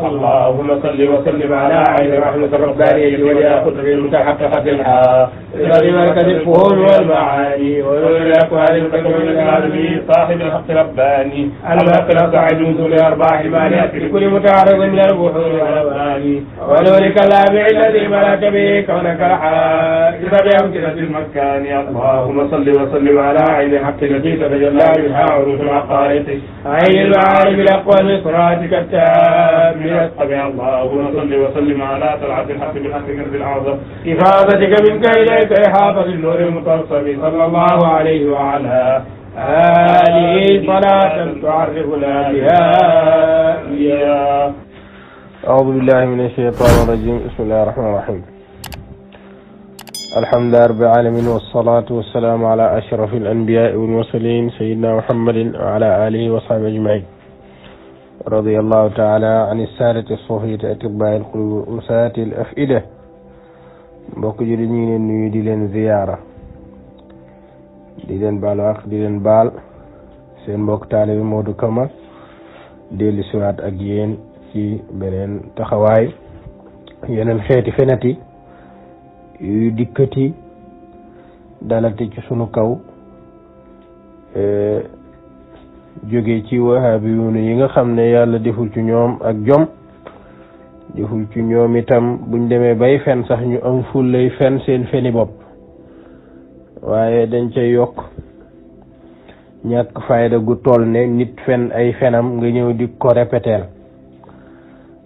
اللهم صل وسلم على عين رحمة الربانية والياقوت المتحققة الحق الذي مركز الفهوم والمعاني ونور الأكوان المتكونة العالمين صاحب الحق رباني المقل صاعد من ذو أرباح الماليات لكل متعرض من البحور والأواني ونورك اللامع الذي ملك به كونك الحائط بأمكنة المكان. اللهم صل وسلم على عين الحق التي تتجلى منها عروش الحقائق عين المعارف الأقوال صراطك التام من الطبيعة. اللهم صل وسلم على طلعة الحق بالحق كنز الأعظم إفاضتك منك إليك إحاطة النور المتصل صلى الله عليه وعلى آله صلاة تعرفنا بها إياه. أعوذ بالله من الشيطان الرجيم. بسم الله الرحمن الرحيم. الحمد لله رب العالمين والصلاة والسلام على أشرف الأنبياء والمرسلين سيدنا محمد وعلى آله وصحبه أجمعين. رضي الله تعالى عن السادة الصوفية أطباء القلوب وسادة الأفئدة. mbokk ji dañuy leen nuyu di leen ziyaara di leen baal wax di leen baal seen mbokk taalibe Modou Kama dellu siwaat ak yéen ci beneen taxawaay yeneen xeeti fenati yu dikkati dalati ci sunu kaw jóge ci wahabiyuun yi nga xam ne yàlla deful ci ñoom ak jom deful ci ñoom itam buñ demee bay fen sax ñu am ful lay fen seen feni bopp waaye dañ cay yokk ñàkk fayda gu toll ne nit fen ay fenam nga ñëw di ko répéteel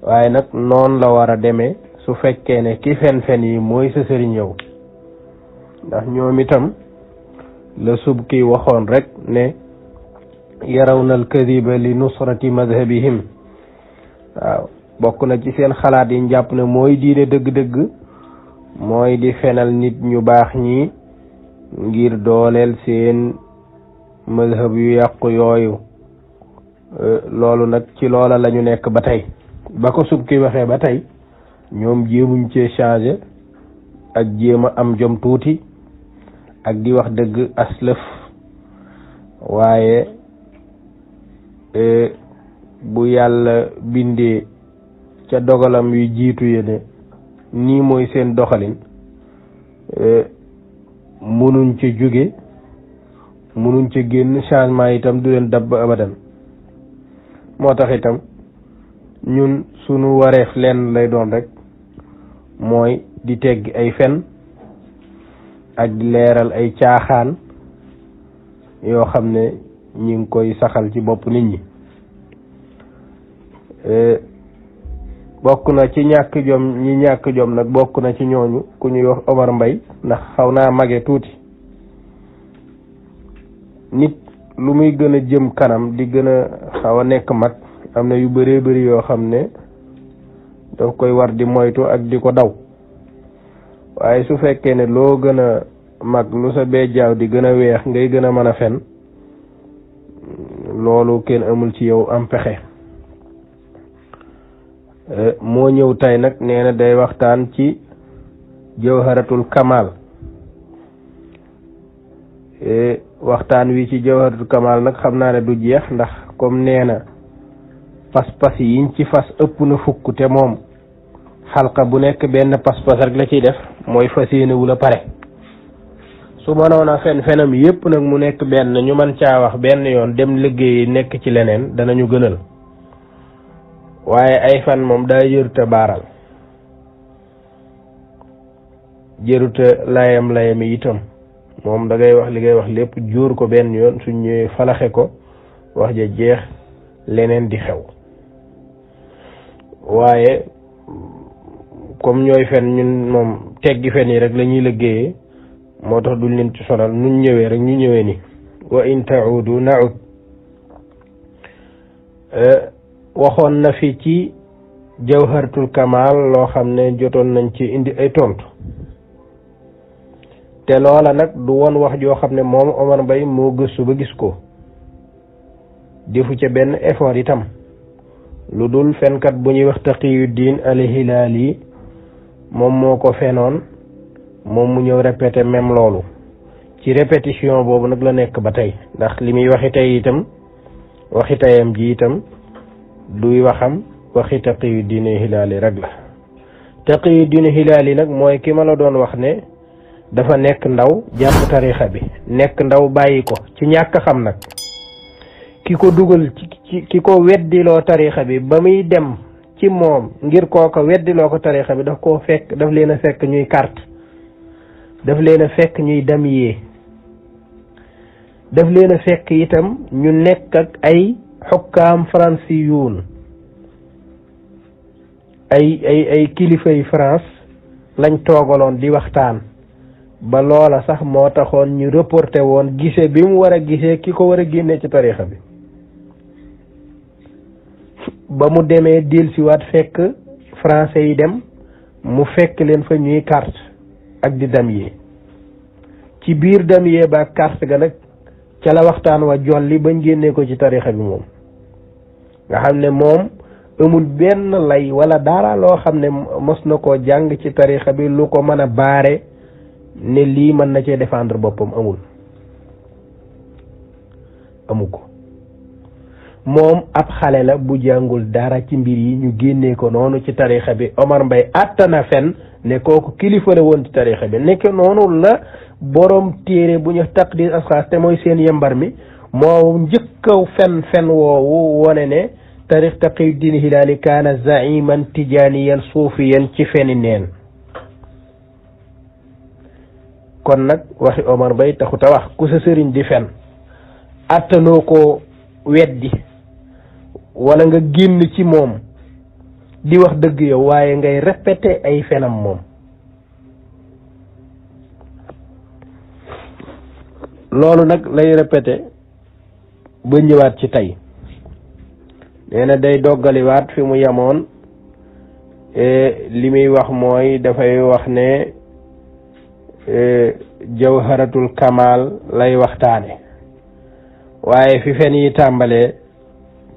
waaye nag noonu la war a demee su fekkee ne ki fen yi mooy sa sëriñ yow ndax ñoom itam la Subki waxoon rek ne yarawna al kadiba li nusrati madhabihim. waaw bokk na ci seen xalaat yi jàpp ne mooy diine dëgg-dëgg mooy di fenal nit ñu baax ñi ngir dooleel seen madhab yu yàqu yooyu. loolu nag ci loola la ñu nekk ba tey ba ko Subki waxee ba tey ñoom jéemuñ cee changé ak jéem a am jom tuuti ak di wax dëgg aslëf waaye bu yàlla bindee ca dogalam yu jiitu yene nii mooy seen doxalin munuñ ca jóge munuñ ca génn changement itam du leen dab ba abadan. moo tax itam ñun sunu wareef leen lay doon rek mooy di tegg ay fen ak leeral ay caaxaan yoo xam ne ñi ngi koy saxal ci bopp nit ñi. bokk na ci ñàkk jom nag bokk na ci ñooñu ku ñuy wax Omar Mbay ndax xaw naa mage tuuti. nit lu muy gën a jëm kanam di gën a xaw a nekk mag am na yu bëree bëri yoo xam ne daf koy war di moytu ak di ko daw waaye su fekkee ne loo gën a mag lu sa beejaaw di gën a weex ngay gën a mën a fen loolu kenn amul ci yow am pexe. moo ñëw tey nag nee na day waxtaan ci jawharatul kamal. waxtaan wi ci jawharatul kamal nag xam naa ne du jeex ndax comme nee na pas-pas yiñ ci fas ëpp na fukk te moom xalqa bu nekk benn pas-pas rek la ciy def mooy fas yéenewul a pare. su mënoon a fenam yépp nag mu nekk benn ñu mën caa wax benn yoon dem liggéey nekk ci leneen danañu gënal waaye ay fan moom daa jëruta baaral jëruta layam itam moom da ngay wax li ngay wax lépp jóor ko benn yoon suñ ñëwee falaxe ko wax ja jeex leneen di xew. waaye comme ñooy fen ñun moom teggi fen yi rek la ñuy liggéeyee moo tax duñ leen ci sonal nuñ ñëwee rek ñu ñëwee ni wa in ta'udu na'ud. waxoon na fi ci jawharatul kamal loo xam ne jotoon nañ ci indi ay tontu te loola nag du woon wax joo xam ne moom Omar Mbay moo gëstu ba gis ko defu ca benn effort itam lu dul fenkat bu ñuy wax Taqiyuddin al-Hilali moom moo ko fenoon moom mu ñëw répété même loolu ci répétition boobu nag la nekk ba tey ndax li muy waxi tey itam waxi tayam ji itam duy waxam waxi Taqiyuddin Hilaali rek la. Taqiyuddin Hilaali nag mooy ki ma la doon wax ne dafa nekk ndaw jàpp tarixa bi, nekk ndaw bàyyi ko ci ñàkk xam nag. ki ko dugal ci ki ko weddiloo tarixa bi ba muy dem ci moom ngir kooko weddiloo ko tarixa bi daf leen a fekk ñuy carte, daf leen a fekk ñuy damyee, daf leen a fekk itam ñu nekk ak ay xukkaam franciyuun, ay kilifay France lañ toogaloon di waxtaan ba loola sax moo taxoon ñu reporté woon gise bi mu war a gisee ki ko war a génne ci tarixa bi. ba mu demee dellusiwaat fekk français yi dem mu fekk leen fa ñuy carte ak di damyee, ci biir damyee ba carte ga nag ca la waxtaan wa jolli bañ génnee ko ci tarixa bi moom nga xam ne moom amul benn lay wala dara loo xam ne mos na koo jàng ci tarixa bi lu ko mën a baare ne lii mën na cee défendre boppam amu ko. moom ab xale la bu jàngul dara ci mbir yi ñu génnee ko noonu ci tarixa bi. Omar Mbaye attana fen ne kooku kilifa la woon ci tarixa bi. nekk noonu la borom téere bu ñu taqdir asxaas te mooy seen yembar mi moo njëkkaw fen woowu wone ne tarix Taqiyuddin Hilaali kaana zaiman tijaaniyan suufiyan ci feni neen. kon nag waxi Omar Mbaye taxut a wax ku sa sëriñ di fen attanoo ko weddi wala nga génn ci moom di wax dëgg yow waaye ngay répété ay fenam moom. loolu nag lay répété ba ñëwaat ci tey nee na day doggaliwaat fi mu yemoon li muy wax mooy dafay wax ne jawharatul kamal lay waxtaane waaye fi fen yi tàmbalee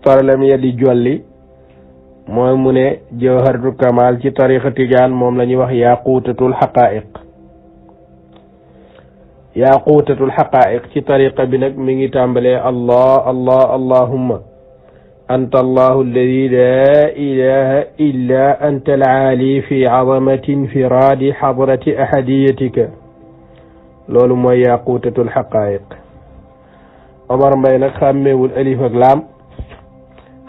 problème ya di jolli mooy mu ne jawharatul kamal ci tariqa tijaan moom la ñuy wax yaquutatul xaqaa'iq ci tariqa bi nag mi ngi tàmbalee allahumma anta allahu alladi la ilaha illa anta alaali fi azamati infiraadi xadrati ahadiyatika. loolu mooy yaquutatul xaqaa'iq. Omar Mbaye nag xàmmeewul alif ak laam,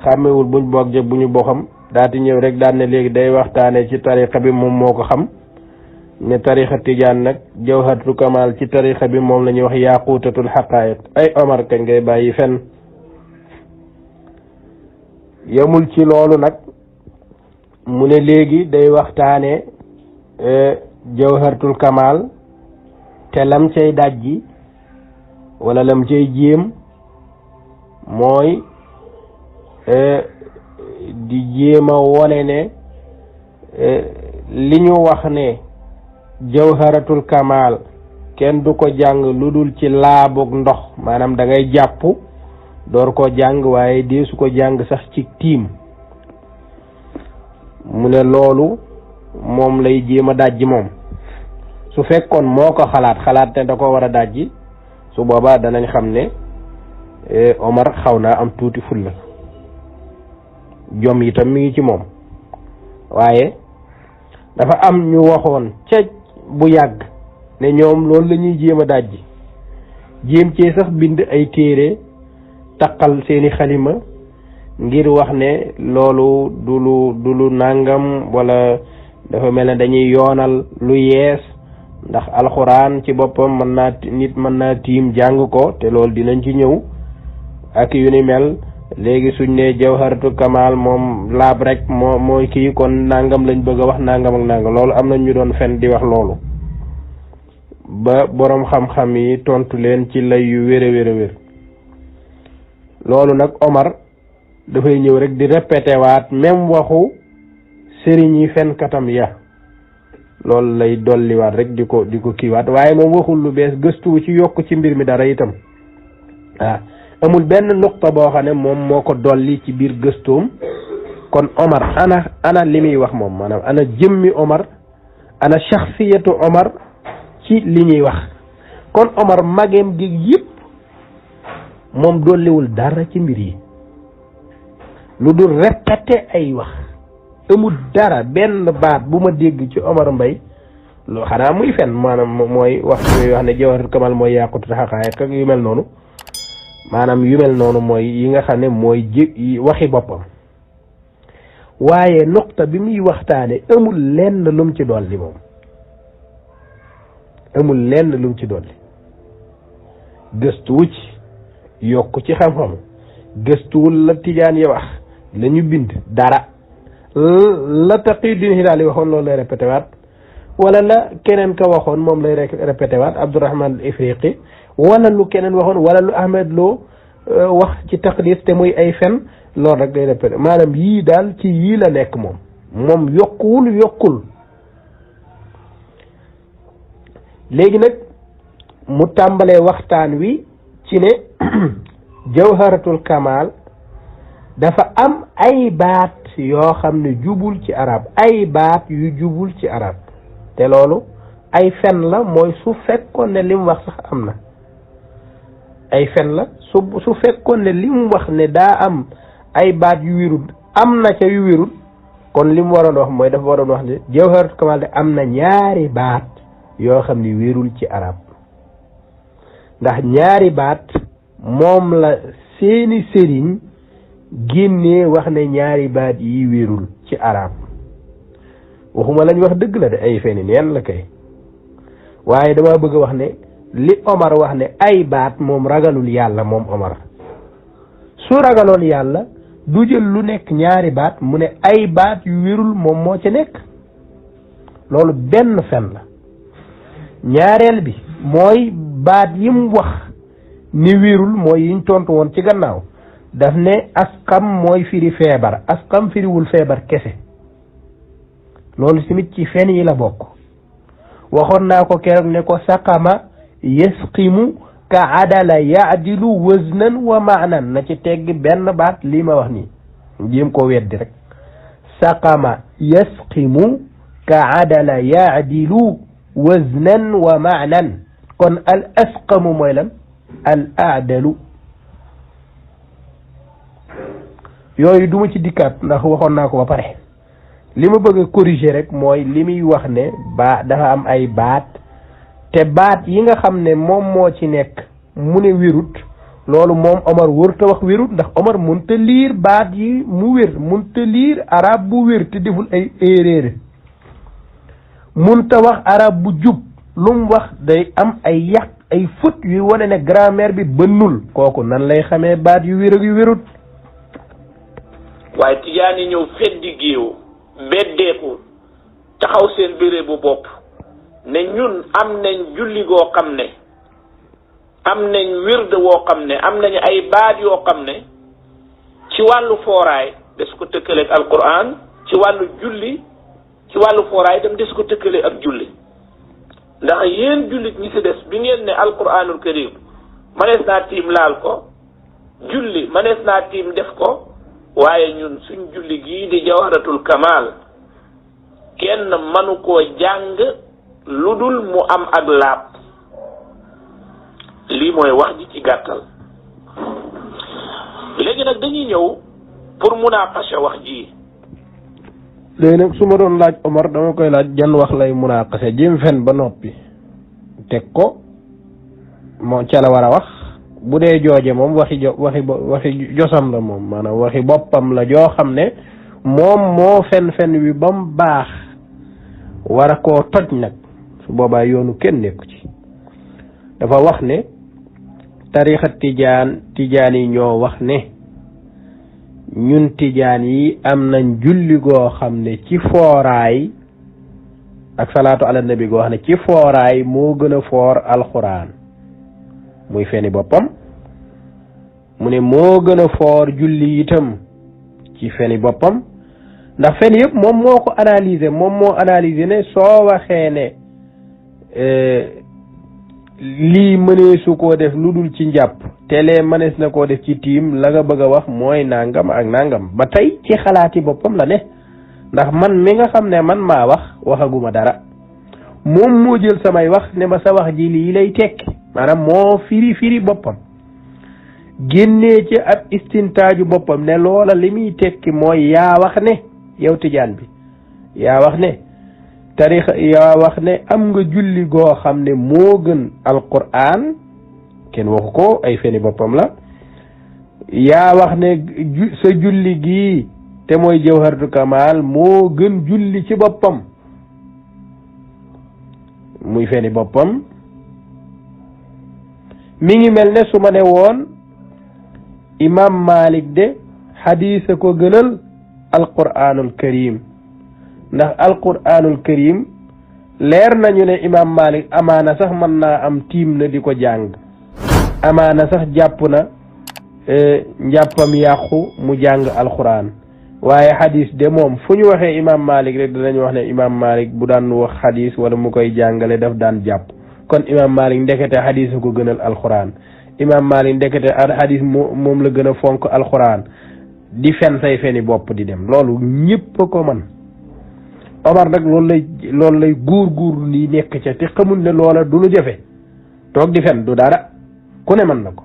xàmmeewul buñ bokk jë bu ñu boxam daati ñëw rek daan ne léegi day waxtaane ci tariqa bi moom moo ko xam ne tariqa tijaan nag jawharatul kamal ci tariqa bi moom la ñuy wax yaquutatul xaqaa'iq. ay Omar kañ ngay bàyyi fen. yemul ci loolu nag mu ne léegi day waxtaane jawharatul kamal te lam cay dajji wala lam cay jéem mooy di jéem a wone ne li ñu wax ne jawharatul kamal kenn du ko jàng lu dul ci laabug ndox, maanaam da ngay jàpp door ko jàng waaye dee su ko jàng sax ci tiim. mu ne loolu moom lay jéem a dajji moom. su fekkoon moo ko xalaat ne da ko war a dajji su boobaa danañ xam ne Omar xaw naa am tuuti fulla, jom itam mi ngi ci moom. waaye dafa am ñu waxoon ca bu yàgg ne ñoom loolu la ñuy jéem a dajji, jéem cee sax bind ay téere taqal seeni xalima ngir wax ne loolu du lu nàngam wala dafa mel ne dañuy yoonal lu yees, ndax alxuraan ci boppam nit mën naa tiim jàng ko te loolu dinañ ci ñëw ak yu ni mel. léegi suñ ne jawharatul kamal moom laab rek mooy kii kon nangam lañ bëgg a wax nangam ak nangam. loolu am na ñu doon fen di wax loolu ba boroom xam-xam yi tontu leen ci lay yu wér a wér. loolu nag Omar dafay ñëw rek di répété waat même waxu sëriñ yi fenkatam ya, loolu lay dolliwaat rek di ko kiiwaat waaye moom waxul lu bees, gëstuwu ci yokk ci mbir mi dara itam. amul benn nuqta boo xam ne moom moo ko dolli ci biir gëstoom. kon Omar ana li muy wax moom, maanaam ana jëmmi Omar, ana shaxsiyatu Omar ci li ñuy wax. kon Omar mageem gi yëpp moom dolliwul dara ci mbir yi. lu dul répété ay wax amul dara benn baat bu ma dégg ci Omar Mbaye loo xanaa muy fen maanaam mooy wax yooyu wax ne Jawharatul Kamal mooy yàqutu xaqaayiq ak yu mel noonu maanaam yu mel noonu mooy yi nga xam ne mooy waxi boppam waaye nuqta bi muy waxtaane amul lenn lum ci dolli moom amul lenn lum ci dolli gëstuwu ci yokk ci xam-xam gëstuwul la tijaan yi wax la ñu bind dara la Taqiyuddin Hilaali waxoon loolu lay répété waat wala la keneen ka waxoon moom lay répété waat Abdurrahman al-Ifriqi wala lu keneen waxoon wala lu Ahmed Lo wax ci taqdis te muy ay fen loolu rek day répété maanaam yii daal ci yii la nekk moom yokkul léegi nag mu tàmbalee waxtaan wi ci ne Jawharatul Kamal dafa am ay baat yoo xam ne jubul ci arab ay baat yu jubul ci arab te loolu ay fen la mooy su fekkoon ne lim wax sax am na ay fen la su fekkoon ne lim wax ne daa am ay baat yu wérul am na ca yu wérul kon lim waroon wax mooy dafa waroon wax ne Jawharatul Kamal de am na ñaari baat yoo xam ne wérul ci arab ndax ñaari baat moom la seeni sëriñ génnee wax ne ñaari baat yi wérul ci arab waxuma lañ wax dëgg la de ay feni neen la kay waaye dama bëgg a wax ne li Omar wax ne ay baat moom ragalul yàlla moom Omar su ragaloon yàlla du jël lu nekk ñaari baat mu ne ay baat yu wérul moom moo ci nekk loolu benn fen la ñaareel bi mooy baat yim wax ni wérul mooy yiñ tontu woon ci gannaaw daf ne asqam mooy firi feebar asqam firiwul feebar kese loolu tamit ci fen yi la bokk waxoon naa ko keroog ne ko saqama yasqimu ka adala yaadilu waznan wa maanan na ci tegg benn baat lii ma wax nii jéem ko weddi rek saqama yasqimu ka adala yaadilu waznan wa maanan kon al asqamu mooy lan al aadalu yooyu duma ci dikkaat ndax waxoon naa ko ba pare li ma bëgg a corriger rek mooy li muy wax ne dafa am ay baat te baat yi nga xam ne moom moo ci nekk mu ne wérut loolu moom Omar wër te wax wérut ndax Omar mënta liir baat yi mu wér mënta liir arab bu wér te deful ay erreur mënta wax arab bu jub lu mu wax day am ay yàq ay fautes yuy wane ne grammaire bi bënnul kooku nan lay xamee baat yu wér ak yu wérut waaye tijaan yi ñëw feddi géew beddeeku taxaw seen béré bu bopp ne ñun am nañ julli goo xam ne am nañ wird woo xam ne am nañ ay baat yoo xam ne ci wàllu fooraay des ko tëkkaleeg alquran ci wàllu julli ci wàllu fooraay dem des ko tëkkale ak julli ndax yéen jullit ñi ci des bi ngeen ne alquranul karim manees naa tiim laal ko julli manees naa tiim def ko waaye ñun suñ julli gii di Jawharatul Kamal kenn manu koo jàng lu dul mu am ak laab lii mooy wax ji ci gàttal léegi nag dañuy ñëw pour munaqasha wax ji léegi nag su ma doon laaj Omar dama koy laaj jan wax lay munaqasha jëm fen ba noppi teg ko moo ca la war a wax bu dee jooje moom waxi josam la moom maanaam waxi boppam la joo xam ne moom moo fen wi ba mu baax war a koo toj nag su boobaa yoonu kenn nekku ci dafa wax ne tarixa tijaan yi ñoo wax ne ñun tijaan yi am nañ julli goo xam ne ci fooraay ak salaatu ala nabi goo xam ne ci fooraay moo gën a foor alxuraan muy feni boppam mu ne moo gën a foor julli itam ci feni boppam ndax fen yëpp moom moo ko analyser moom moo analyser ne soo waxee ne lii mëneesu koo def lu dul ci njàpp te lee mënees na koo def ci tiim la nga bëgg a wax mooy nangam ak nangam ba tey ci xalaati boppam la ne ndax man mi nga xam ne man maa waxaguma dara moom moo jël samay wax ne ma sa wax ji lii lay tekki maanaam moo firi boppam génnee ci ab istintaaju boppam ne loola li muy tekki mooy yaa wax ne yow tijaan bi yaa wax ne tarixa yaa wax ne am nga julli goo xam ne moo gën alquran kenn waxu ko ay feni boppam la yaa wax ne sa julli gii te mooy jawharatul kamal moo gën julli ci boppam muy feni boppam mi ngi mel ne su ma ne woon imam Malik de xadiisa ko gënal alquranul karim ndax alquranul karim leer nañu ne imam Malik amaana sax mën naa am tiim na di ko jàng amaana sax jàpp na njàppam yàqu mu jàng alquran waaye xadis de moom fu ñu waxee imam Malik rek danañ wax ne imam Malik bu daan wax xadis wala mu koy jàngale daf daan jàpp kon imam Malik ndekete xadis ko gënal alquran imam Malik ndekete xadis moom la gën a fonk alquran di fen say feni bopp di dem loolu ñëpp ko man Omar nag loolu lay góor li nekk ca te xamul ne loola du lu jafe toog di fen du dara ku ne mën na ko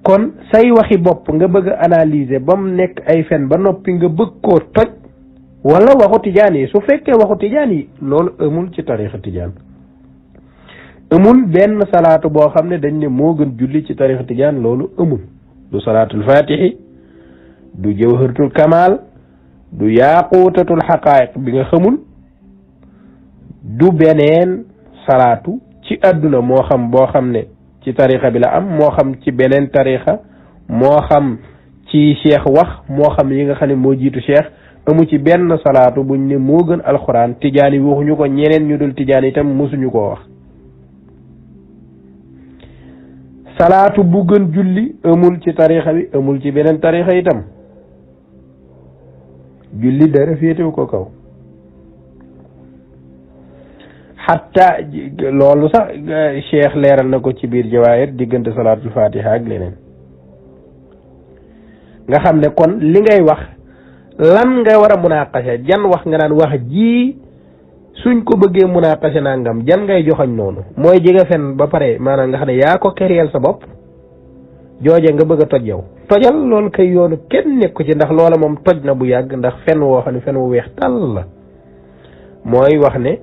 kon say waxi bopp nga bëgg a analyser ba mu nekk ay fen ba noppi nga bëgg koo toj wala waxu tijaan yi su fekkee waxu tijaan yi loolu amul ci tarixa tijaan amul benn salaatu boo xam ne dañ ne moo gën julli ci tarixa tijaan loolu amul du salaatul fatihi du jawharatul kamal du yaaqutatul xaqaayiq bi nga xamul du beneen salaatu ci àdduna moo xam boo xam ne ci tarixa bi la am moo xam ci beneen tarixa moo xam ci cheikh wax moo xam yi nga xam ne moo jiitu cheikh amu ci benn salaatu buñ ne moo gën alxuraan tijaan yi waxuñu ko ñeneen ñu dul tijaan itam mosuñu koo wax salaatu bu gën julli amul ci tarixa bi amul ci beneen tarixa itam julli dara féetewu ko kaw xatta loolu sax cheikh leeral na ko ci biir jawaayir diggante salaatul fatiha ak leneen nga xam ne kon li ngay wax lan nga war a munaqasha jan wax nga naan wax ji suñ ko bëggee munaqasha nangam jan ngay joxoñ noonu mooy ji nga fen ba pare maanaam nga xam ne yaa ko kereel sa bopp jooje nga bëgg a toj yow tojal loolu kay yoonu kenn nekku ci ndax loola moom toj na bu yàgg ndax fen woo xam ne fen wu weex tàll la mooy wax ne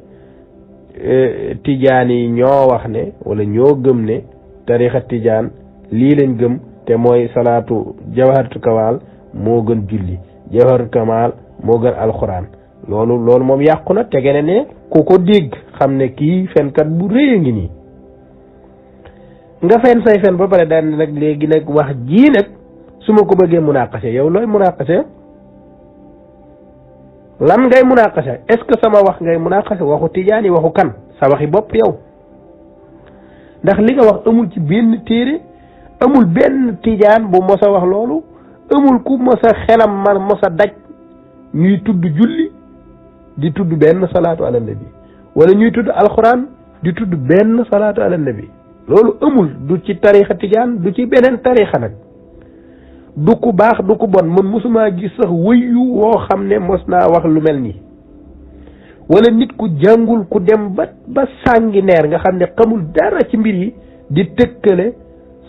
tijaan yi ñoo wax ne wala ñoo gëm ne tarixa tijaan lii lañ gëm te mooy salaatu jawharatul kamal moo gën julli jawharatul kamal moo gën alxuraan loolu moom yàqu na tege ne ku ko dégg xam ne kii fenkat bu rëy a ngi nii nga fen say fen ba pare daan nag léegi nag wax jii nag su ma ko bëggee munaqase yow looy munaqase lan ngay munaqase est-ce que sama wax ngay munaqase waxu tijaan yi waxu kan sa waxi bopp yow ndax li nga wax amul ci benn téere amul benn tijaan bu mos a wax loolu amul ku mos a xelam man mos a daj ñuy tudd julli di tudd benn salaatu ala nabi wala ñuy tudd alxuraan di tudd benn salaatu ala nabi loolu amul du ci tarixa tijaan du ci beneen tarixa nag du ku baax du ku bon man mosuma gis sax wëyu woo xam ne mos naa wax lu mel nii wala nit ku jàngul ku dem ba sàngi neer nga xam ne xamul dara ci mbir yi di tëkkale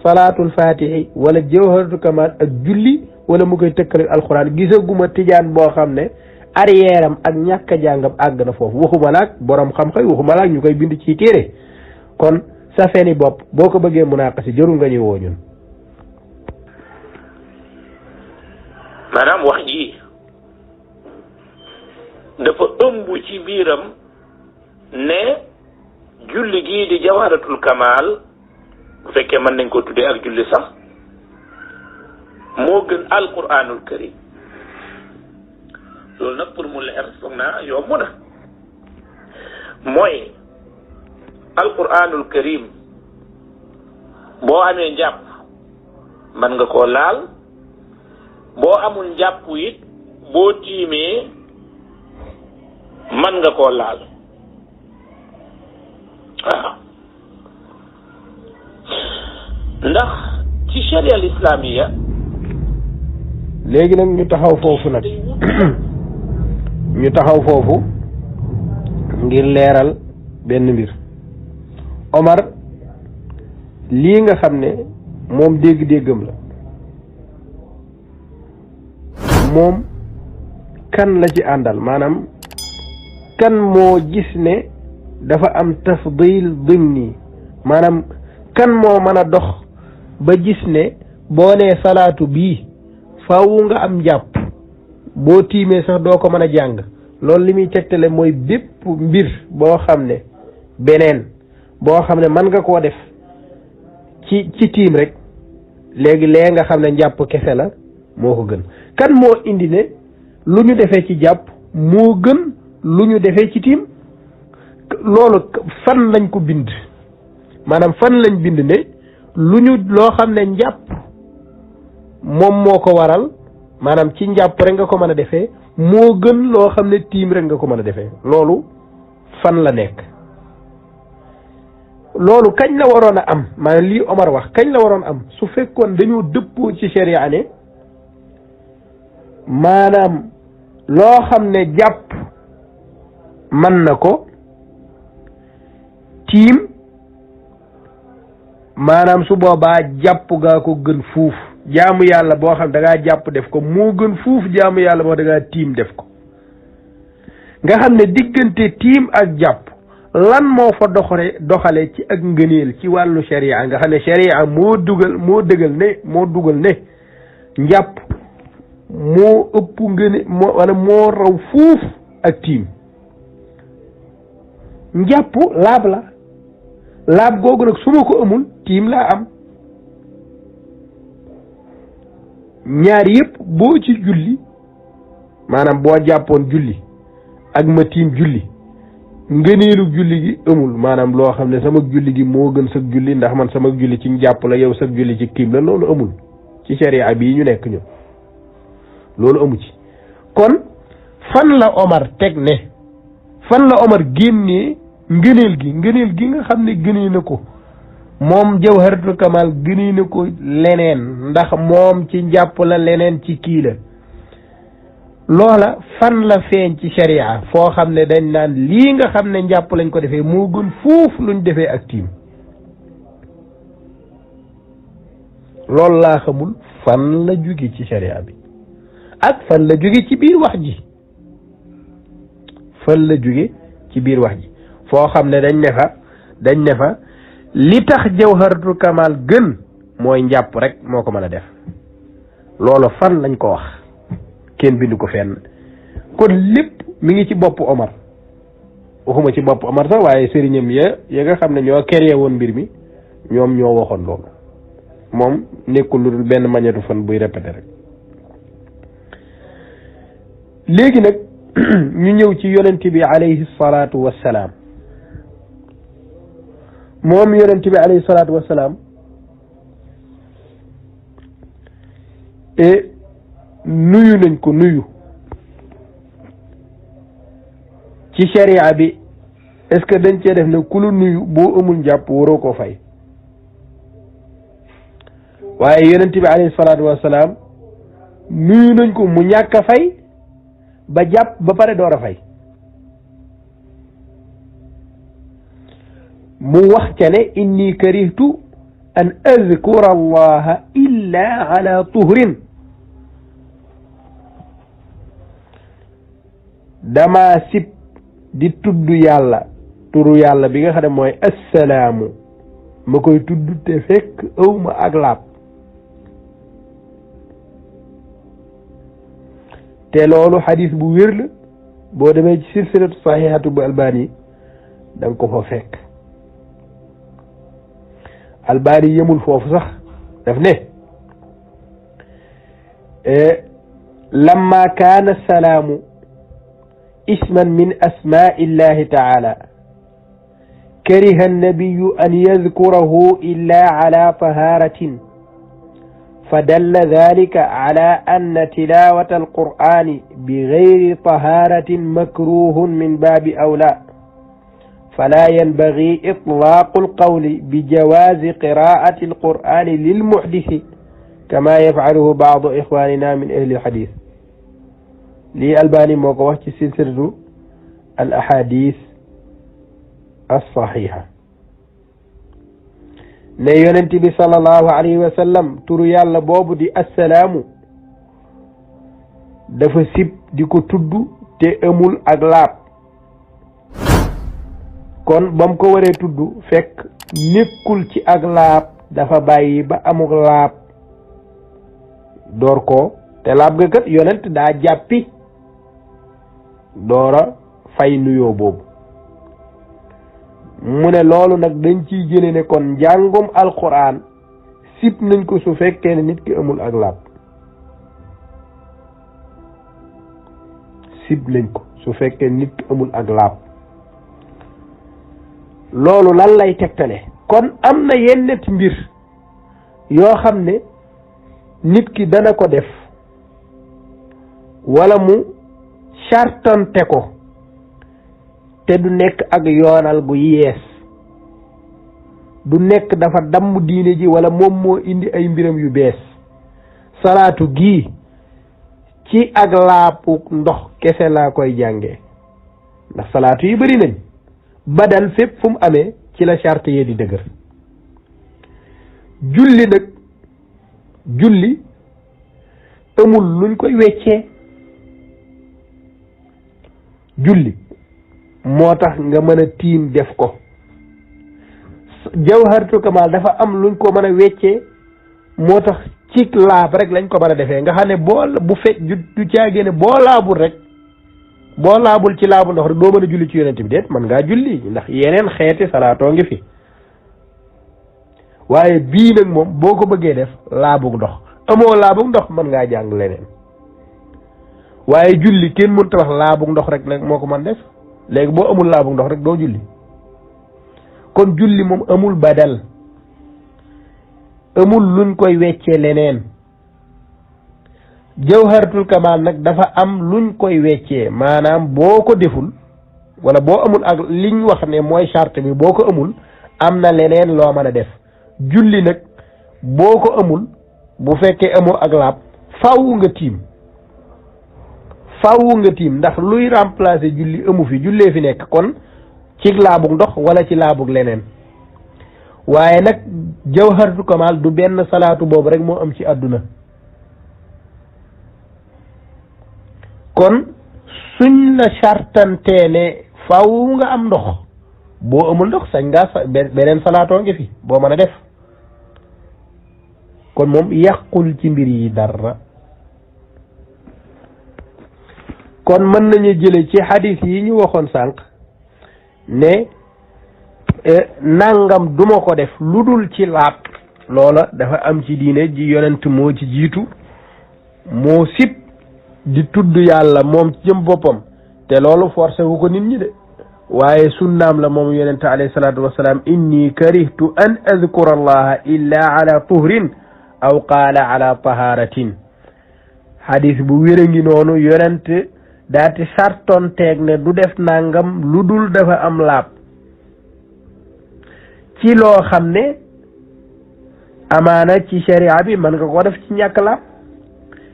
salaatul fatihi wala jawharatul kamal ak julli wala mu koy tëkkale alxuraan gisaguma tijaan boo xam ne arrière am ak ñàkk a jàngam àgg na foofu waxuma laak borom xam-xam waxuma laak ñu koy bind ci téere kon sa feni bopp boo ko bëggee munaqasi jarul nga ñuy woo ñun maanaam wax ji dafa ëmb ci biiram ne julli gii di jawharatul kamal bu fekkee mën nañ ko tuddee ak julli sax moo gën alquranul karim loolu nag pour mu leer foog naa yomb na mooy alquranul karim boo amee njàpp mën nga koo laal boo amul njàpp it boo tiimee mën nga koo laal waaw ndax ci sharia al islamiya léegi nag ñu taxaw foofu nag ñu taxaw foofu ngir leeral benn mbir Omar lii nga xam ne moom dégg-déggam la moom kan la ci àndal maanaam kan moo gis ne dafa am tafdil dimni maanaam kan moo mën a dox ba gis ne boo nee salaatu bii faaw nga am njàpp boo tiimee sax doo ko mën a jàng loolu li muy tegtale mooy bépp mbir boo xam ne beneen boo xam ne mën nga koo def ci tiim rek léegi lee nga xam ne njàpp kese la moo ko gën kan moo indi ne lu ñu defee ci jàpp moo gën lu ñu defee ci tiim loolu fan lañ ko bind maanaam fan lañ bind ne lu ñu loo xam ne njàpp moom moo ko waral maanaam ci njàpp rek nga ko mën a defee moo gën loo xam ne tiim rek nga ko mën a defee loolu fan la nekk loolu kañ la waroon a am maanaam lii Omar wax kañ la waroon am su fekkoon dañoo dëppoo ci sharia ne maanaam loo xam ne jàpp mën na ko tiim maanaam su boobaa jàpp gaa ko gën fuuf jaamu yàlla boo xam da ngaa jàpp def ko moo gën fuuf jaamu yàlla boo da ngaa tiim def ko nga xam ne diggante tiim ak jàpp lan moo fa doxale ci ak ngëneel ci wàllu sharia nga xam ne sharia moo dugal ne njàpp moo ëpp ngëne moo raw fuuf ak tiim njàpp laab la laab googu nag su ma ko amul tiim laa am ñaar yëpp boo ci julli maanaam boo jàppoon julli ak ma tiim julli ngëneelu julli gi amul maanaam loo xam ne sama julli gi moo gën sag julli ndax man sama julli ci njàpp la yow sag julli ci tiim la loolu amul ci sharia bii ñu nekk ñun loolu amu ci kon fan la Omar teg ne fan la Omar génnee ngëneel gi nga xam ne gënee na ko moom Jawharatul Kamal gënee na ko leneen ndax moom ci njàpp la leneen ci kii la loola fan la feeñ ci sharia foo xam ne dañ naan lii nga xam ne njàpp lañ ko defee moo gën fuuf luñ defee ak tiim loolu laa xamul fan la jóge ci sharia bi ak fan la jóge ci biir wax ji fan la jóge ci biir wax ji foo xam ne dañ ne fa li tax Jawharatul Kamal gën mooy njàpp rek moo ko mën a def loolu fan lañ ko wax kenn bindu ko fenn kon lépp mi ngi ci bopp Omar waxuma ci bopp Omar sax waaye sëriñam ya nga xam ne ñoo créé woon mbir mi ñoom ñoo waxoon loolu moom nekkul lu dul benn mañetu fan buy répété rek léegi nag ñu ñëw ci yonent bi alayhi salaatu wassalaam moom yonent bi alayhi salaatu wassalaam nuyu nañ ko nuyu ci sharia bi est-ce que dañ cee def ne ku lu nuyu boo amul njàpp waroo koo fay waaye yonent bi alayhi salaatu wassalaam nuyu nañ ko mu ñàkk a fay ba jàpp ba pare door a fay mu wax ca ne inni karihtu an azkura allaha illa ala tuhrin dama sib di tudd yàlla turu yàlla bi nga xam ne mooy assalaamu ma koy tudd te fekk awma ak laab te loolu xadis bu wér la boo demee ci silsilatu saxiixatu bu albani da nga ko fa fekk albani yemul foofu sax daf ne lamma kaana salaamu isman min asmaai illahi taala kariha annabiyu an yadkurahu illa ala taharatin فدل ذلك على أن تلاوة القرآن بغير طهارة مكروه من باب أولى فلا ينبغي إطلاق القول بجواز قراءة القرآن للمحدث كما يفعله بعض إخواننا من أهل الحديث لي الباني موقوة سلسلة الأحاديث الصحيحة ne yonent bi sallallahu alayhi wa sallam turu yàlla boobu di assalaamu dafa sib di ko tudd te amul ak laab kon bam ko waree tudd fekk nekkul ci ak laab dafa bàyyi ba amul laab door ko te laab ga kat yonent daa jàppi doora fay nuyoo boobu mu ne loolu nag dañ ciy jële ne kon njàngum alquran sib nañ ko su fekkee ne nit ki amul ak laab sib nañ ko su fekkee nit ki amul ak laab loolu lan lay tegtale kon am na yennet mbir yoo xam ne nit ki dana ko def wala mu sartante ko te du nekk ak yoonal gu yees du nekk dafa damm diine ji wala moom moo indi ay mbiram yu bees salaatu gii ci ak laapu ndox kese laa koy jànge ndax salaatu yi bari nañ badal fépp fu mu amee ci la charte yee di dëgër julli nag julli amul luñ koy weccee julli moo tax nga mën a tiim def ko jawharatul kamal dafa am luñ ko mën a weccee moo tax ci laab rek lañ ko mën a defee nga xam ne bu fekk du caagee ne boo laabul rek boo laabul ci laabu ndox rek doo mën a julli ci yonent bi déet mën ngaa julli ndax yeneen xeeti salaatoo ngi fi waaye bii nag moom boo ko bëggee def laabug ndox amoo laabug ndox mën ngaa jàng leneen waaye julli kenn mënut a wax laabug ndox rek nag moo ko mën def léegi boo amul laabug ndox rek doo julli kon julli moom amul badal amul luñ koy weccee leneen jawharatul kamal nag dafa am luñ koy weccee maanaam boo ko deful wala boo amul ak liñ wax ne mooy charte bi boo ko amul am na leneen loo mën a def julli nag boo ko amul bu fekkee amoo ak laab faaw nga tiim ndax luy remplacer julli amu fi jullee fi nekk kon ci laabug ndox wala ci laabug leneen waaye nag jawharatul kamal du benn salaatu boobu rek moo am ci àdduna kon suñ la chartantee ne faaw nga am ndox boo amul ndox sañ ngaa beneen salaatoo ngi fi boo mën a def kon moom yàqul ci mbir yi dara kon mën nañu jële ci xadis yi ñu waxoon sànq ne nangam duma ko def lu dul ci laab loola dafa am ci diine ji yonent moo ci jiitu moo sib di tudd yàlla moom ci jëm boppam te loolu forcé wu ko nit ñi de waaye sunnaam la moom yonent alayhi salaatu wasalaam inni karihtu an adkura allaha illa ala tuhrin aw qaala ala taharatin hadis bu wér a ngi noonu yonent daati sartoon teeg ne du def nangam lu dul dafa am laab ci loo xam ne amaana ci sharia bi mën nga ko def ci ñàkk laab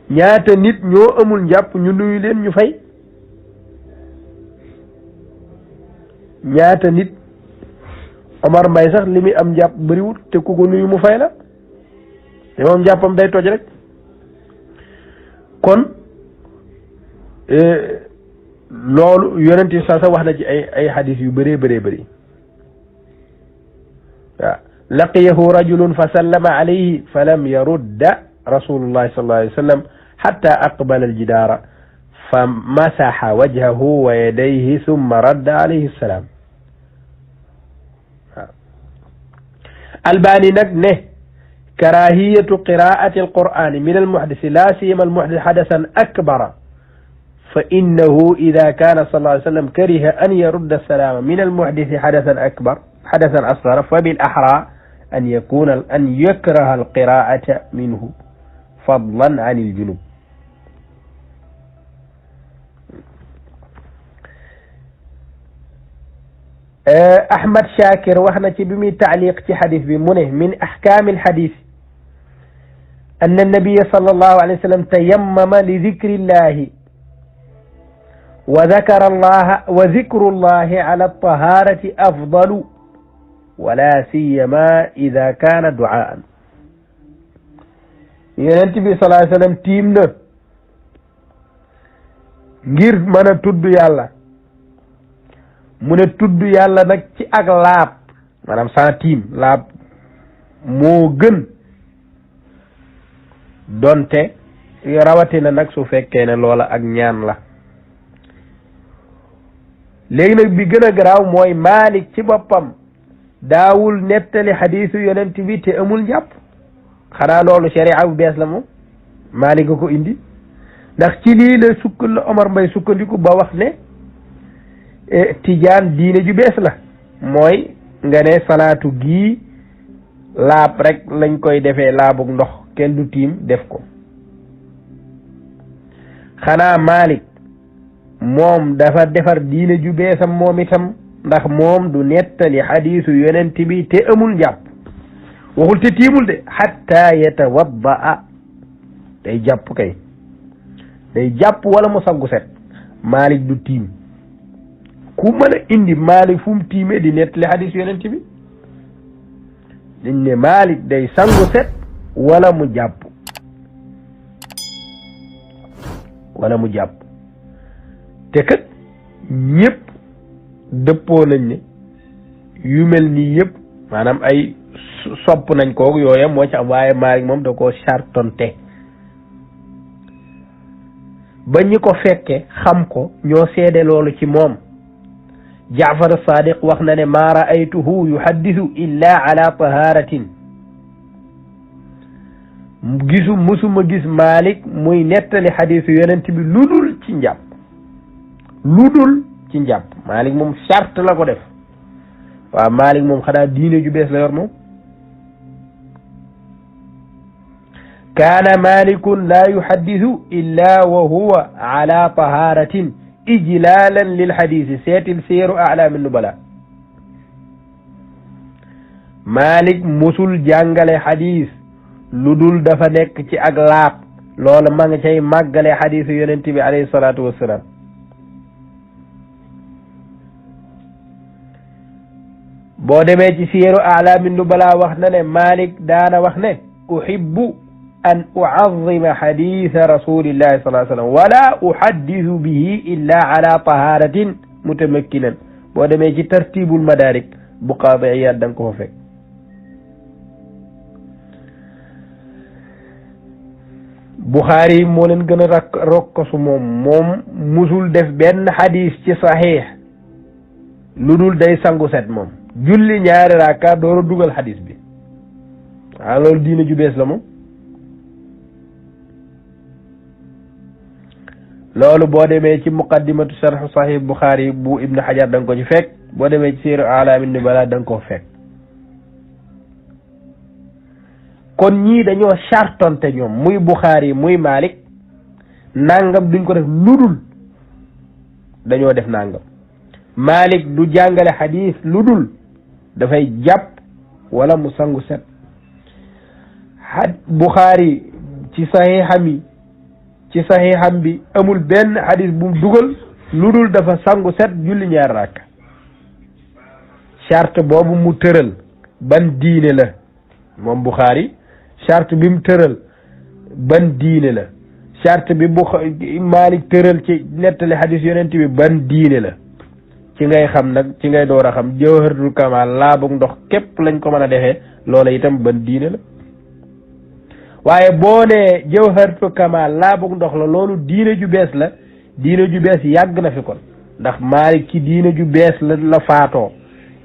ñaata nit ñoo amul njàpp ñu nuyu leen ñu fay ñaata nit Omar Mbaye sax li muy am njàpp bariwul te ku ko nuyu mu fay la te moom njàppam day toj rek kon loolu yonent yi sa wax na ci ay xadis yu bëree bëri waaw laqiyahu rajulun fa sallama alayhi fa lam yarudda rasulullahi sallallahu alayhi wa sallam hatta aqbala aljidaara fa masaxa wajhahu wa yadayhi summa radda alayhi salaam waaw albani nag ne karahiyatu qiraati alqur'ani min almuhdisi la siyama almuhdis hadasan akbara fa innahu ida kana sallallahu alayhi wa sallam kariha an yarudda salaama min almuhdisi hadasan akbar hadasan asghara fa bil ahra an yakuna an yakraha alqiraata minhu fadlan an iljunub Ahmad Shakir wax na ci bi muy taaliq ci xadis bi mu ne min ahkaami alxadis أن النبي صلى الله عليه وسلم تيمم لذكر الله وذكر الله وذكر الله على الطهارة أفضل wala siyama ida kaana duaan yonent bi sallallahu alayhi wasallam tiim na ngir mën a tudd yàlla mu ne tudd yàlla nag ci ak laab maanaam sans tiim laab moo gën donte rawatina nag su fekkee ne loola ak ñaan la léegi nag bi gën a garaaw mooy Malik ci boppam daawul nettali xadiisu yonent bi te amul njàpp xanaa loolu sharia bu bees la moom Malik a ko indi ndax ci lii la la Omar Mbay sukkandiku ba wax ne tijaan diine ju bees la mooy nga ne salaatu gii laab rek lañ koy defee laabug ndox kenn du tiim def ko xanaa Malik moom dafa defar diine ju beesam moom itam ndax moom du nettali xadiisu yonent bi te amul njàpp waxul te tiimul de xatta yatawaddaa day jàpp kay day jàpp wala mu sangu set Malik du tiim ku mën a indi Malik fu mu tiimee di nettali xadiisu yonent bi dañ ne Malik day sangu set wala mu jàpp te kat ñëpp dëppoo nañ ne yu mel nii yëpp maanaam ay sopp nañ ko yooya moo ci am waaye Malik moom da koo chartonte ba ñi ko fekke xam ko ñoo seede loolu ci moom Jaafar as-Sadiq wax na ne maa ra'aytuhu yuhaddisu illa ala taharatin musuma gis Malik muy nettali xadiisu yonent bi ludul ci njàpp Malik moom charte la ko def waaw Malik moom xanaa diine ju bees la yor moom kaana malikun la yuhaddisu illa wa huwa ala taharatin ijlalan lil xadiisi seetil seeru a'laami nubala Malik musul jàngale xadiis lu dul dafa nekk ci ak laab loola ma nga cay màggale xadiisu yonent bi alayhi salaatu wassalaam boo demee ci siiru a'laami nubala wax na ne Malik daana wax ne uhibbu an u'azzima xadiisa rasulillahi sallallahu alayhi wasallam wala uhaddisu bihi illa ala taharatin mutamakkinan boo demee ci tartibul madarik bu Qaadi Iyaad danga ko fa fekk Buxaari moo leen gën a rokkasu moom musul def benn xadis ci saxiix lu dul day sangu set moom julli ñaari raaka door a dugal xadis bi waaw loolu diine ju bees la moom loolu boo demee ci muqaddimatu sharh sahih Buxaari bu Ibn Hajar da nga ko ci fekk boo demee ci Siiru A'laami Nubala da nga ko fekk kon ñii dañoo chartonte ñoom muy Buxaari muy Malik nangam duñ ko def ludul dañoo def nangam Malik du jàngale xadiis ludul dafay jàpp wala mu sangu set Buxaari ci saxiixam bi amul benn xadiis bu mu dugal ludul dafa sangu set julli ñaar rakk charte boobu mu tëral ban diine la moom Buxaari charte bi mu tëral ban diine la charte bi Malik tëral ci nettali xadiis yonent bi ban diine la ci ngay xam nag ci ngay door a xam Jawharatul Kamal laabug ndox képp lañ ko mën a defee loola itam ban diine la waaye boo nee Jawharatul Kamal laabug ndox la loolu diine ju bees la diine ju bees yàgg na fi kon ndax Malik ci diine ju bees la faatoo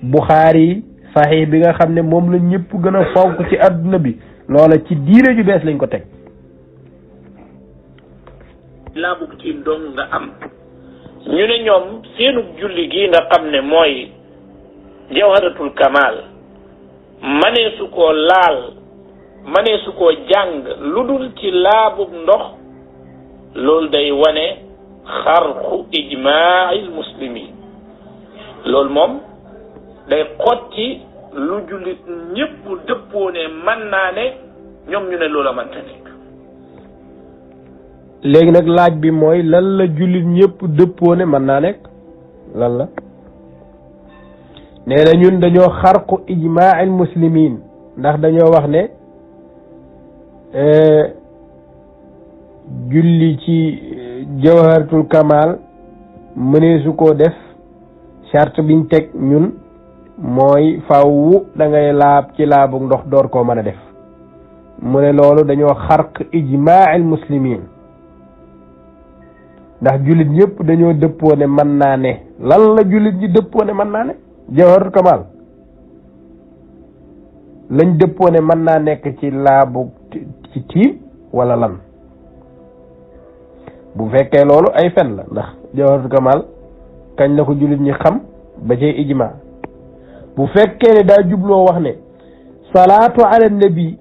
Buxaari saxiix bi nga xam ne moom la ñëpp gën a fonk ci adduna bi loola ci diine ju bees lañ ko teg laabug ci dong nga am ñu ne ñoom seenu julli gi nga xam ne mooy Jawharatul Kamal manee su koo laal manee su koo jàng lu dul ci laabug ndox loolu day wane xarqu ijmaa'il muslimin loolu moom day xotti lu jullit ñëpp dëppoo ne mën naa ne ñoom ñu ne loola mënta nekk léegi nag laaj bi mooy lan la jullit ñëpp dëppoo ne mën naa nekk lan la nee na ñun dañoo xarqu ijmaa al muslimin ndax dañoo wax ne julli ci jawharatul kamal mëneesu koo def charte biñ teg ñun mooy faaw da ngay laab ci laabu ndox door koo mën a def mu ne loolu dañoo xarq ijmaa al muslimin ndax jullit ñëpp dañoo dëppoo ne mën naa ne lan la jullit ñi dëppoo ne mën naa ne jawharatul kamal lañ dëppoo ne mën naa nekk ci laabu ci tiim wala lan bu fekkee loolu ay fen la ndax jawharatul kamal kañ la ko jullit ñi xam ba cay ijma bu fekkee ne daa jubloo wax ne salaatu ala nabi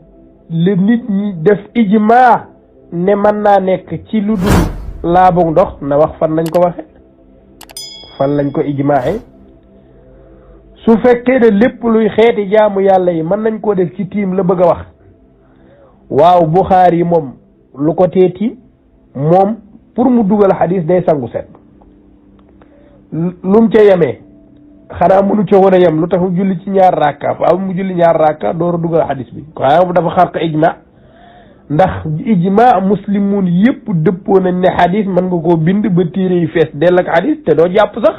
li nit ñi def ijma ne mën naa nekk ci lu dul laabu ndox na wax fan lañ ko waxe fan lañ ko ijmaaye su fekkee ne lépp luy xeeti jaamu yàlla yi mën nañ koo def ci tiim la bëgg a wax waaw Buxaari moom lu ko tee tiim moom pour mu dugal xadis day sangu set lum ca yemee xanaa mënu ca woon a yem lu tax mu julli ci ñaar rakka faaw mu julli ñaar rakka door a dugal xadis bi waaye dafa xarq ijma ndax ijma muslimun yëpp dëppoo nañ ne xadis mën nga koo bind ba téere yi fees dell ak xadis te doo jàpp sax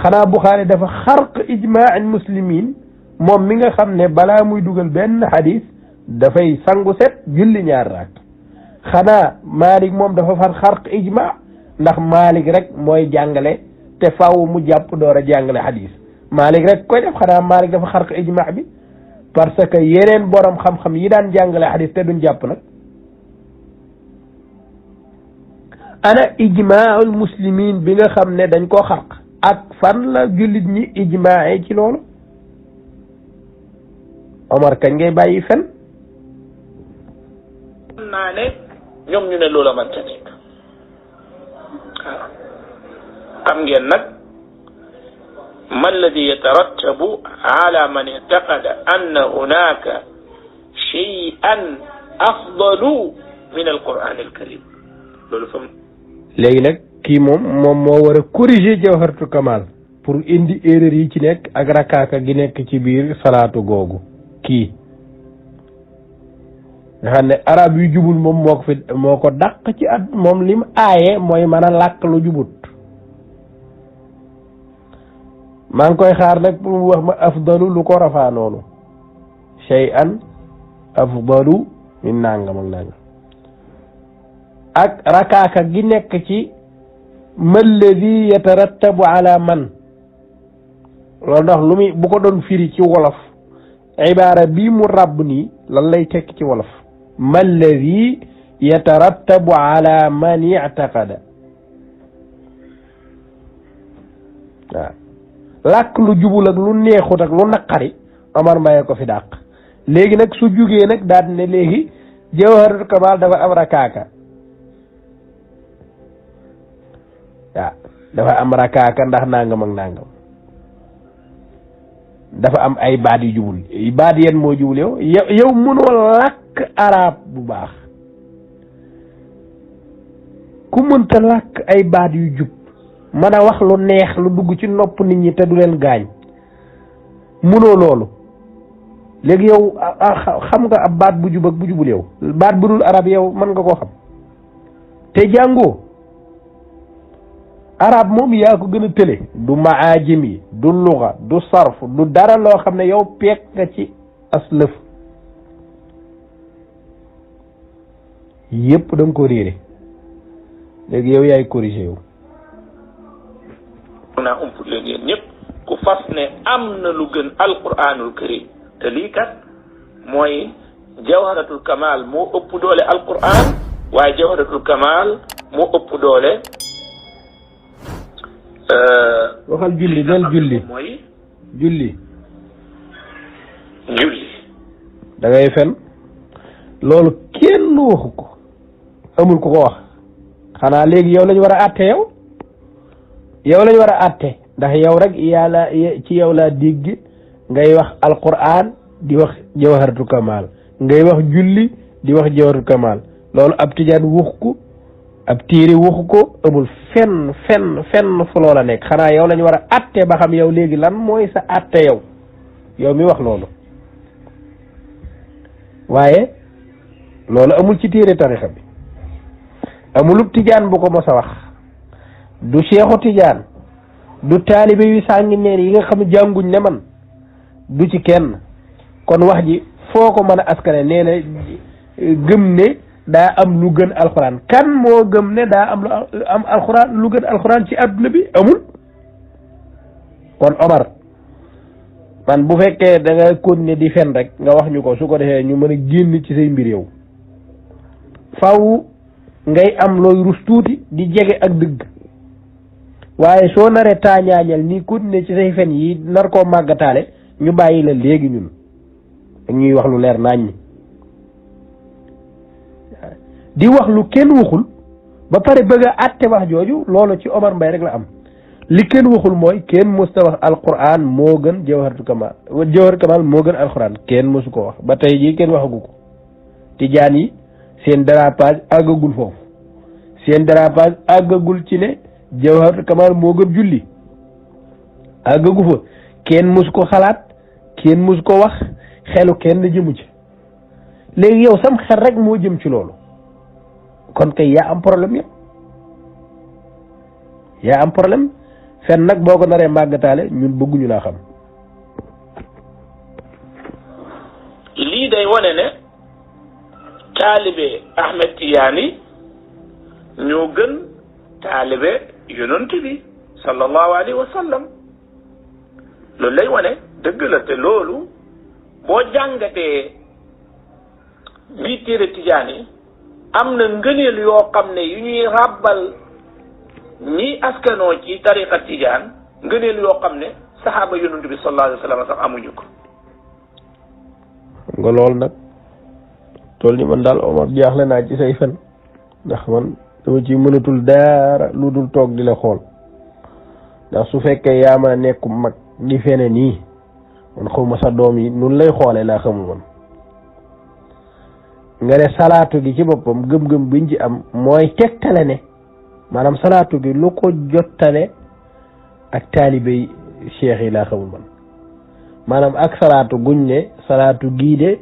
xanaa Buxaari dafa xarq ijma al muslimin moom mi nga xam ne balaa muy dugal benn xadis dafay sangu set julli ñaar rakk xanaa Malik moom dafa far xarq ijma ndax Malik rek mooy jàngale te faaw mu jàpp door a jàngale xadis Malik rek koy def xanaa Malik dafa xarq ijma bi parce que yeneen borom xam-xam yi daan jàngale xadis te duñ jàpp nag ana ijmaul muslimin bi nga xam ne dañ koo xarq ak fan la jullit ñi ijmaa ci loolu Omar kañ ngay bàyyi fen naa ne ñoom ñu ne loola man ta nekk waaw xam ngeen nag ma alladi yatarattabu ala man i'taqada anna hunaka shay'an afdalu min alquran alkarim loolu fam léegi nag kii moom moo war a corriger jawharatul kamal pour indi erreur yi ci nekk ak rakaaka gi nekk ci biir salaatu googu kii nga xam ne arab yu jubul moom moo ko dàq ci at moom lim aaye mooy mën a làkk lu jubut maa ngi koy xaar nag pour mu wax ma afdalu lu ko rafaa noonu shay'an afdalu min nangam ak nangam ak rakaaka gi nekk ci malladi yatarattabu ala man loolu ndax lu muy bu ko doon firi ci wolof ibaara bii mu ràbb nii lan lay tekki ci wolof malladi yatarattabu ala man i'taqada waaw làkk lu jubul ak lu neexut ak lu naqari Omar Mbaye ko fi dàq léegi nag su jugee nag daal ne léegi jawharatul kamal dafa am rakaaka waaw dafa am rakaaka ndax nangam ak nangam dafa am ay baat yu jubul baat yeen moo jubul yow mënoo làkk arab bu baax ku mënta làkk ay baat yu jub mën a wax lu neex lu dugg ci nopp nit ñi te du leen gaañ mënoo loolu léegi yow xam nga ab baat bu jub ak bu jubul yow baat bu dul arab yow mën nga koo xam te jàngoo arab moom yaa ko gën a tële du maajim yi du luga du sarf du dara loo xam ne yow peeg nga ci aslëf yépp da nga ko réere léegi yow yaay corrigé yow naa umput leen yéen ñëpp ku fas ne am na lu gën alquranul karim te lii kat mooy jawharatul kamal moo ëpp doole alquran waaye jawharatul kamal moo ëpp doole waxal julli del julli mooy julli da da ngay fen loolu kenn waxu ko amul ku ko wax xanaa léegi yow lañ war a àtte yow lañ war a àtte ndax yow rek yàlla ci yow laa dégg ngay wax alquran di wax jawharatul kamal ngay wax julli di wax jawharatul kamal loolu ab tijaan wax ko ab téere waxu ko amul fenn fu loola nekk xanaa yow lañu war a atte ba xam yow léegi lan mooy sa atte yow mi wax loolu waaye loolu amul ci téere tarixa bi amulub tijaan bu ko mos a wax du seexu tijaan du taalibe yu sàngi neen yi nga xam ne jànguñ ne man du ci kenn kon wax ji foo ko mën a askane nee na gëm ne daa am lu gën alxuraan kan moo gëm ne daa am alxuraan lu gën alxuraan ci àdduna bi amul kon Omar man bu fekkee da nga continuer di fen rek nga wax ñu ko su ko defee ñu mën a génn ci say mbir yow faw ngay am looy rus tuuti di jege ak dëgg waaye soo naree taañaañal nii continuer ci say fen yi nar koo màggataale ñu bàyyi la léegi ñun ak ñuy wax lu leer nañ ñi di wax lu kenn waxul ba pare bëgg a àtte wax jooju loolu ci Omar Mbaye rek la am li kenn waxul mooy kenn mësta wax alquran moo gën jawharatul kamal moo gën alquran kenn mësu ko wax ba tey jii kenn waxagu ko tijaan yi seen dérapage àggagul foofu seen dérapage àggagul ci ne jawharatul kamal moo gën julli àggagu fa kenn mësu ko xalaat kenn mësu ko wax xelu kenn jëmu ci léegi yow sam xel rek moo jëm ci loolu kon kay yaa am problème yaa am problème fen nag boo ko naree màggataale ñun bëgguñu laa xam lii day wane ne taalibe Ahmed Tidiane ñoo gën taalibe yonent bi sallallahu alayhi wa sallam loolu lay wane dëgg la te loolu boo jàngatee bii téere Tidiane am na ngëneel yoo xam ne yu ñuy ràbbal ñi askanoo ci tariqa Tijaan ngëneel yoo xam ne saxaaba yonent bi sallallahu alayhi wa sallam sax amuñu ko nga lool nag tool ni man daal Omar jaaxle naa ci say fen ndax man dama ci mënatul dara lu dul toog di la xool ndax su fekkee yaa ma nekku mag di fene nii man xawma sa doom yi nun lay xoole laa xamul man nga ne salaatu gi ci boppam gëm-gëm biñ ci am mooy tegtale ne maanaam salaatu gi lu ko jottale ak taalibe cheikh yi laa xamul man maanaam ak salaatu guñ ne salaatu gii de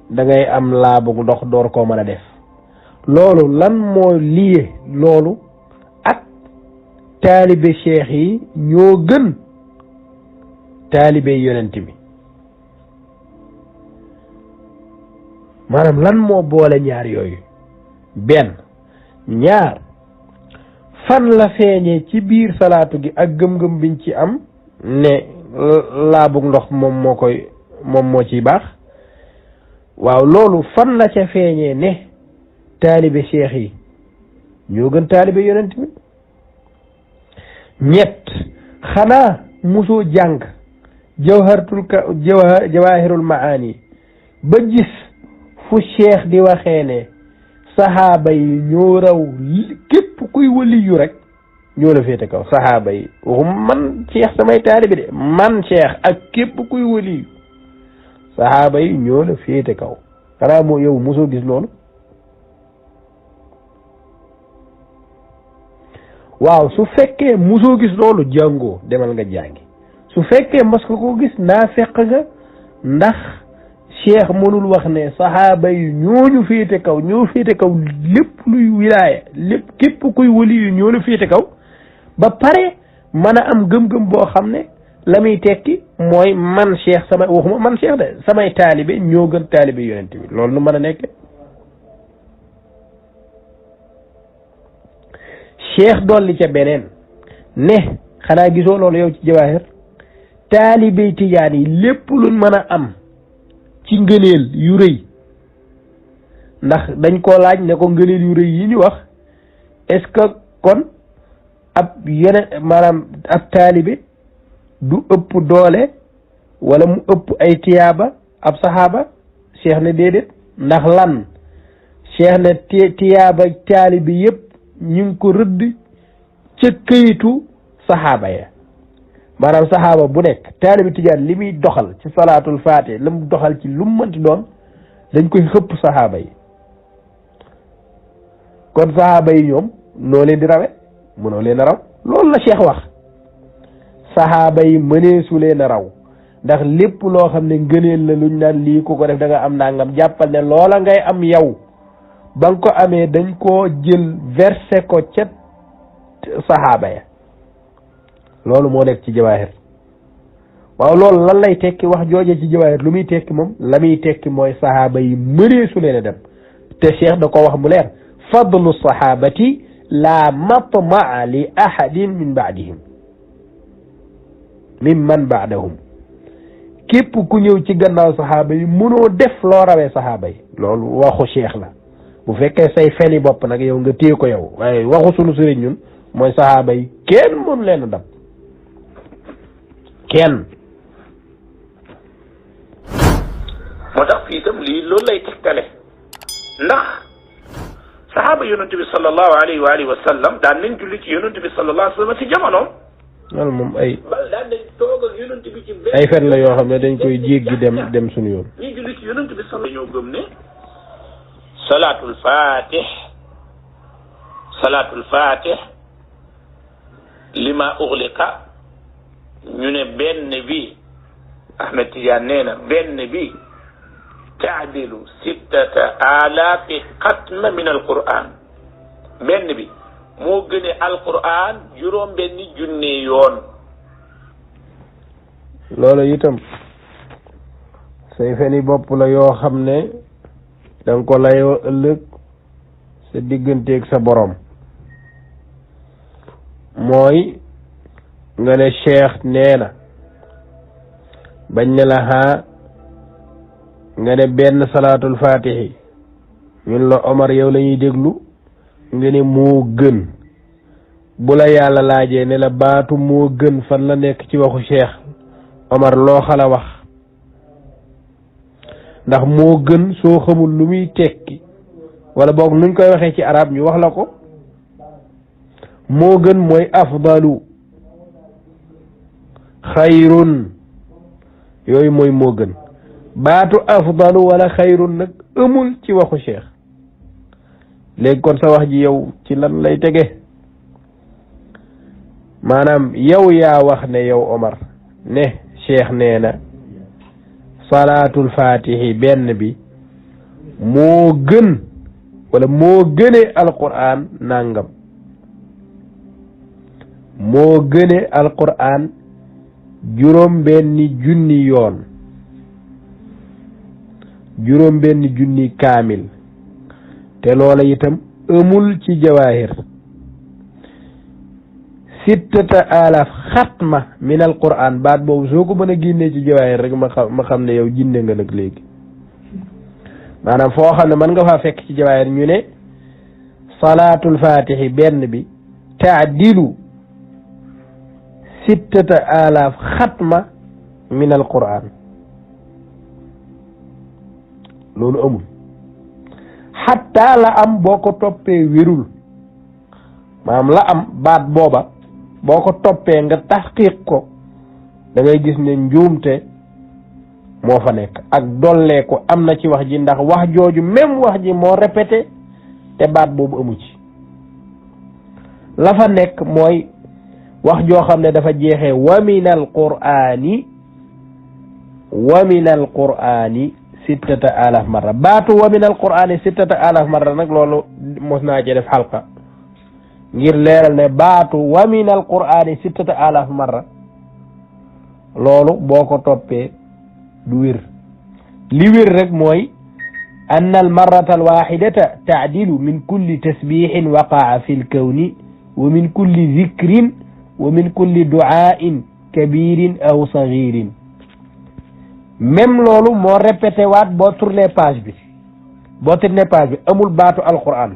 da ngay am laabu ndox door koo mën a def loolu lan moo lié loolu ak taalibe cheikh yi ñoo gën taalibe yonent bi maanaam lan moo boole ñaar yooyu benn ñaar fan la feeñee ci biir salaatu gi ak gëm-gëm biñ ci am ne laabug ndox moom moo ciy baax waaw loolu fan la ca feeñee ne taalibe cheikh yi ñoo gën taalibe yonent bi ñett xanaa musoo jàng jawahirul maani ba gis fu cheikh di waxee ne saxaaba yi ñoo raw képp kuy waliyu rek ñoo la féete kaw saxaaba yi waxum man cheikh samay taalibi de man cheikh ak képp kuy waliyu saxaaba yi ñoo la féete kaw xanaa moo yow mosoo gis loolu waaw su fekkee mosoo gis loolu jàngoo demal nga jàngi su fekkee mas nga ko gis naa fekk nga ndax cheikh mënul wax ne saxaaba yi ñooñu féete kaw ñoo féete kaw lépp luy wilaaya lépp képp kuy wali yu ñoo la féete kaw ba pare mën a am gëm-gëm boo xam ne la muy tekki mooy man cheikh samay waxuma man cheikh de samay taalibe ñoo gën taalibe yonent bi loolu nu mën a nekke cheikh dolli ca beneen ne xanaa gisoo loolu yow ci jawaahir taalibe tijaan yi lépp luñ mën a am ci ngëneel yu rëy ndax dañ koo laaj ne ko ngëneel yu rëy yi ñu wax est-ce que kon ab yeneen maanaam ab taalibe du ëpp doole wala mu ëpp ay tiyaaba ab saxaaba cheikh ne déedéet ndax lan cheikh ne tiyaaba taalibe yépp ñu ngi ko rëdd ca këyitu saxaaba ya maanaam saxaaba bu nekk taalibi tijaan li muy doxal ci salaatul faate la mu doxal ci lu mu mënti doon dañ koy xëpp saxaaba yi kon saxaaba yi ñoom noo leen di rawe mënoo leen a raw loolu la Cheikh wax saxaaba yi mëneesu leen a raw ndax lépp loo xam ne ngëneel la luñ naan lii ku ko def da nga am nangam jàppal ne loola ngay am yow ba nga ko amee dañ koo jël versé ko ca saxaaba ya loolu moo nekk ci jawaahir waaw loolu lan lay tekki wax jooje ci jawaahir lu muy tekki moom la muy tekki mooy saxaaba yi mëneesu leen a dem te Cheikh da ko wax mu leer fadlu saxaabati la matmaa li ahadin min baadihim min man baadahum képp ku ñëw ci gannaaw saxaaba yi mënoo def loo rawee saxaaba yi loolu waxu Cheikh la bu fekkee say feni bopp nag yow nga téye ko yow waaye waxu sunu sëriñ ñun mooy saxaaba yi kenn mënu leen a dab kenn moo tax fii itam lii loolu lay tegtale ndax saxaaba yonent bi sallallahu alayhi wa alihi wa sallam daan nañ julli ci yonent bi sallallahu alayhi wa sallam ci jamonoom loolu moom ay daan nañ toog ak yonent bi ci benn ay fen la yoo xam ne dañ koy jéggi dem suñu yoon ñuy julli ci yonent bi sallallahu ñoo gëm ne salaatul fatih lima ughliqa ñu ne benn bi Ahmed Tidiane nee na benn bi taadilu 6000 xatma min alquran benn bi moo gëne alquran juróom benni junne yoon loolu itam say feni bopp la yoo xam ne danga ko layoo ëllëg sa digganteeg sa borom mooy nga ne Cheikh nee na bañ ne la haa nga ne benn salaatul fatihi ñun la Omar yow la ñuy déglu nga ne moo gën bu la yàlla laajee ne la baatu moo gën fan la nekk ci waxu Cheikh Omar loo xala wax ndax moo gën soo xamul lu muy tekki wala boog nuñ koy waxee ci arab ñu wax la ko moo gën mooy afdalu xayrun yooyu mooy moo gën baatu afdalu wala xayrun nag amul ci waxu Cheikh léegi kon sa wax ji yow ci lan lay tege maanaam yow yaa wax ne yow Omar ne Cheikh nee na salaatul fatihi benn bi moo gën wala moo gëne alquran nangam moo gëne alquran juróom benni junni yoon juróom benni junni kaamil te loola itam amul ci jawaahir 6000 xatma min alquran baat boobu soo ko mën a génnee ci jawaahir rek ma xam ne yow jinne nga nag léegi maanaam foo xam ne mën nga faa fekk ci jawaahir ñu ne salaatul fatihi benn bi taadilu 6000 xatma min alquran loolu amul xatta la am boo ko toppee wérul maanaam la am baat booba boo ko toppee nga taxqiq ko da ngay gis ne njuumte moo fa nekk ak dollee ko am na ci wax ji ndax wax jooju même wax ji moo répété te baat boobu amu ci la fa nekk mooy wax joo xam ne dafa jeexee wa min al qur'ani 6000 marra baatu wa min al qur'ani 6000 marra nag loolu mos naa ci def xalqa ngir leeral ne baatu wa min al qur'ani 6000 marra loolu boo ko toppee du wér li wér rek mooy أن المرة الواحدة تعدل من كل تسبيح وقع في الكون ومن كل ذكر ومن كل دعاء كبير أو صغير même loolu moo répété waat boo tourné page bi amul baatu alquran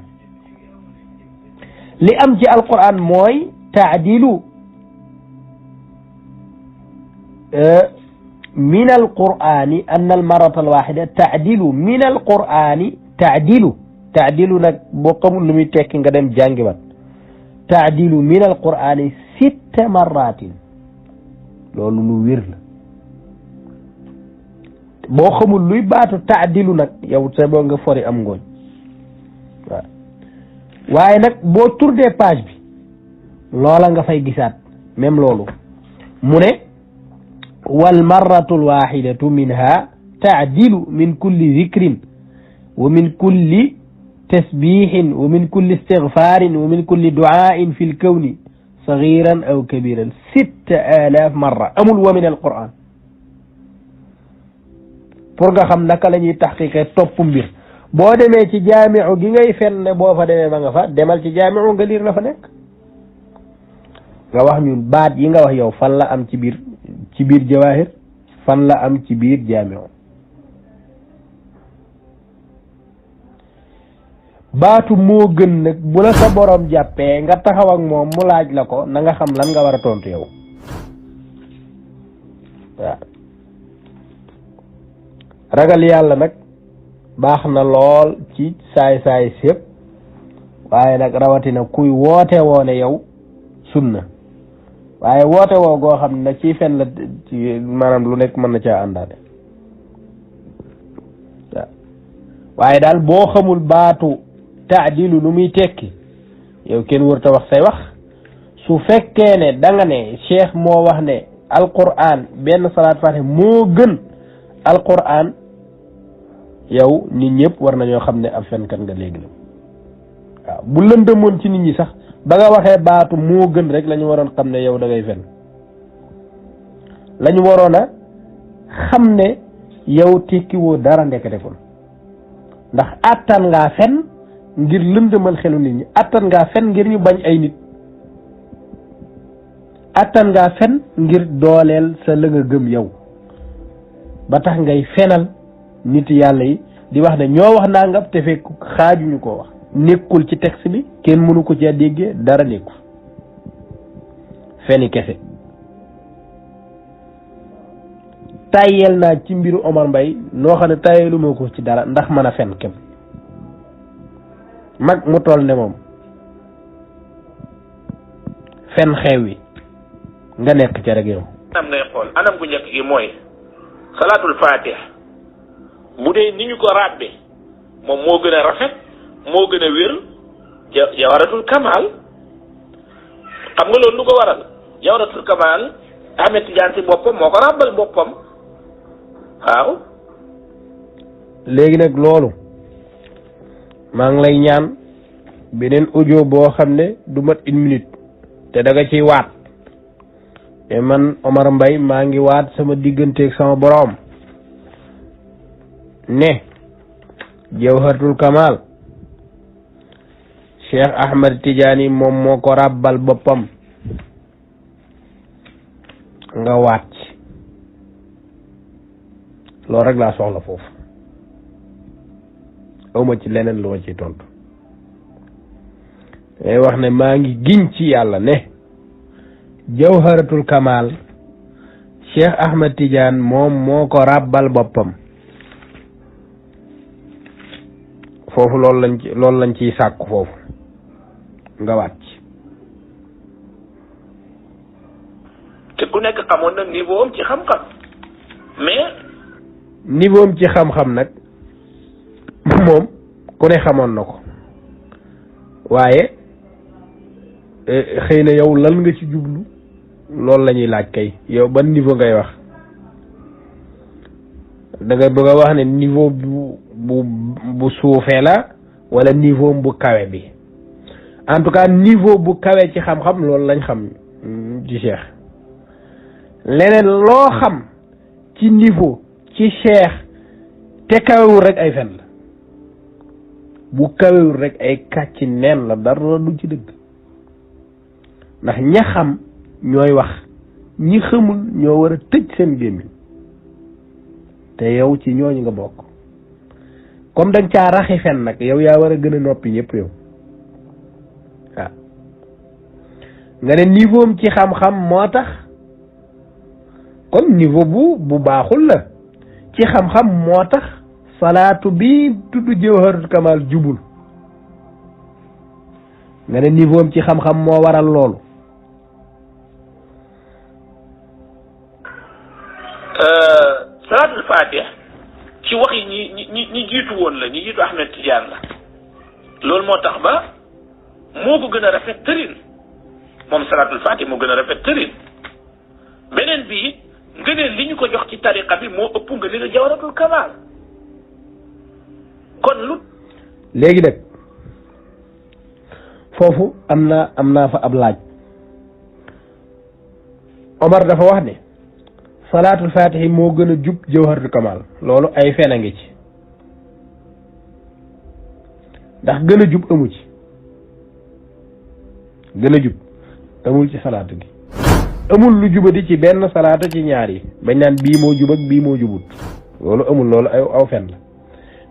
li am ci alquran mooy taadilu min alqur'ani anna almarata alwaxida taadilu min alqur'ani taadilu nag boo xamul lu muy tekki nga dem jàngiwaat taadilu min alqur'ani 6 marratin loolu lu wér la boo xamul luy baatu taadilu nag yow sa boo nga fori am ngooñ waaw waaye nag boo tourné page bi loola nga fay gisaat même loolu mu ne wal marratu alwaxidatu minha taadilu min kulli dikrin wa min kulli tasbixin wa min kulli istigfarin wa min kulli duain fi lkawni sagiran aw kabiran 6000 marra amul wa min alquran pour nga xam naka la ñuy taxqiqe topp mbir boo demee ci jaamiu gi ngay fen ne boo fa demee ma nga fa demal ci jaamiu nga liir la fa nekk nga wax ñun baat yi nga wax yow fan la am ci biir jawahir fan la am ci biir jaamiu baatu moo gën nag bu la sa borom jàppee nga taxaw ak moom mu laaj la ko na nga xam lan nga war a tontu yow waaw ragal yàlla nag baax na lool ci saay sépp waaye nag rawatina kuy woote woone yow sunna waaye woote woo goo xam ne nag ci fen la ci maanaam lu nekk mën na caa àndaale waaw waaye daal boo xamul baatu taadilu lu muy tekki yow kenn wërta wax say wax su fekkee ne da nga ne cheikh moo wax ne alquran benn salaat fatiha moo gën alquran yow nit ñëpp war nañoo xam ne ab fenkat nga léegi la waaw bu lëndëmoon ci nit ñi sax ba nga waxee baatu moo gën rek la ñu waroon xam ne yow da ngay fen la ñu waroon a xam ne yow tekkiwoo dara ndekete kon ndax attan ngaa fen ngir lëndëmal xelu nit ñi attan ngaa fen ngir ñu bañ ay nit attan ngaa fen ngir dooleel sa la nga gëm yow ba tax ngay fenal nit yàlla yi di wax ne ñoo wax nangam te fekk xaajuñu koo wax nekkul ci texte bi kenn mënu ko ci déggee dara nekkul feni kese tayel naa ci mbiru Omar Mbaye noo xam ne tayelu moo ko ci dara ndax mën a fen kem mag mu toll ne moom fen xew wi nga nekk ca rek yow anam ngay xool anam gu njëkk gi mooy salaatul fatih bu dee ni ñu ko ràbbe moom moo gën a rafet moo gën a wér jawaratul kamal xam nga loolu lu ko waral jawaratul kamal Ahmed Tidiane si boppam moo ko ràbbal boppam waaw léegi nag loolu maa ngi lay ñaan beneen audio boo xam ne du mat 1 minute te da nga ciy waat te man Omar Mbaye maa ngi waat sama digganteeg sama borom ne jawharatul kamal Cheikh Ahmed Tidiane moom moo ko ràbbal boppam nga waat ci loolu rek laa soxla foofu awma ci leneen lu ma ciy tontu day wax ne maa ngi giñ ci yàlla ne jawharatul kamal Cheikh Ahmed Tidiane moom moo ko ràbbal boppam foofu loolu lañ ciy sàkku foofu nga waat ci te ku nekk xamoon na niveau am ci xam-xam mais niveau am ci xam-xam nag moom ku ne xamoon na ko waaye xëy na yow lan nga ci jublu loolu la ñuy laaj kay yow ban niveau ngay wax da nga bëgg a wax ne niveau bu suufee la wala niveau bu kawe bi en tout cas niveau bu kawe ci xam-xam loolu lañ xam ci cheikh leneen loo xam ci niveau ci cheikh te kawewul rek ay fen la bu kawewul rek ay kàcc neen la dara du ci dëgg ndax ña xam ñooy wax ñi xamul ñoo war a tëj seen gémmiñ te yow ci ñooñu nga bokk comme dañ caa raxi fen nag yow yaa war a gën a noppi ñëpp yow waaw nga ne niveau am ci xam-xam moo tax kon niveau bu baaxul la ci xam-xam moo tax salaatu bi tudd jawharatul kamal jubul nga ne niveau am ci xam-xam moo waral loolu salaatul fatih ci wax yi ñi jiitu woon la ñi jiitu Ahmed Tidiane la loolu moo tax ba moo ko gën a rafet tërin moom salaatul fatih moo gën a rafet tërin beneen bi it ngëneel li ñu ko jox ci tariqa bi moo ëpp ngëneel jawharatul kamal kon lu léegi nag foofu am naa fa ab laaj Omar dafa wax ne salaatul fatih moo gën a jub jawharatul kamal loolu ay fen a ngi ci ndax gën a jub amu ci gën a jub amul ci salaatu gi amul lu jubati ci benn salaata ci ñaar yi bañ naan bii moo jub ak bii moo jubut loolu amul loolu aw fen la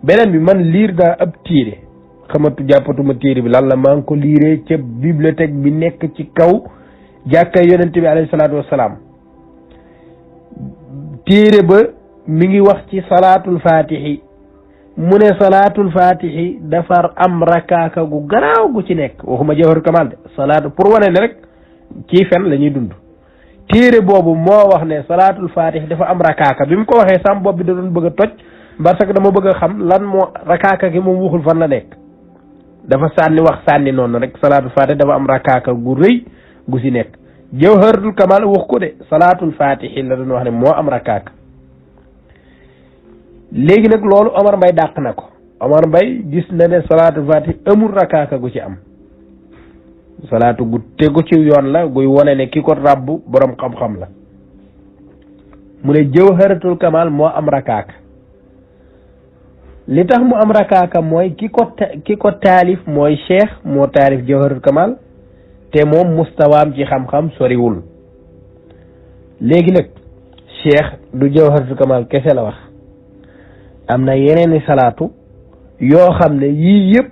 beneen bi man liir daa ab téere xamatu jàppatuma téere bi lan la maa ngi ko liiree ca bibliothèque bi nekk ci kaw jàkka yonent bi alayhi salaatu wassalaam téere ba mi ngi wax ci salaatul faatihi mu ne salaatul faatihi dafa am rakaaka gu garaaw gu ci nekk waxuma jawharatul kamal de salaatu pour wane ne rek kii fen la ñuy dund téere boobu moo wax ne salaatul faatihi dafa am rakaaka bi mu ko waxee sam bopp bi da doon bëgg a toj parce que dama bëgg a xam lan moo rakaaka gi moom waxul fan la nekk dafa sànni noonu rek salaatul faatihi dafa am rakaaka gu rëy gu ci nekk jawharatul kamal wax ko de salaatul faatihi la doon wax ne moo am rakaaka léegi nag loolu Omar Mbaye dàq na ko Omar Mbaye gis na ne salaatul faatihi amul rakaaka gu ci am salaatu gu tegu ci yoon la guy wone ne ki ko rabbu borom xam-xam la mu ne jawharatul kamal moo am rakaaka li tax mu am rakaaka mooy ki ko taalif mooy cheikh moo taalif jawharatul kamal te moom mustawaam ci xam-xam soriwul léegi nag cheikh du jawharatul kamal kese la wax am na yeneeni salaatu yoo xam ne yii yëpp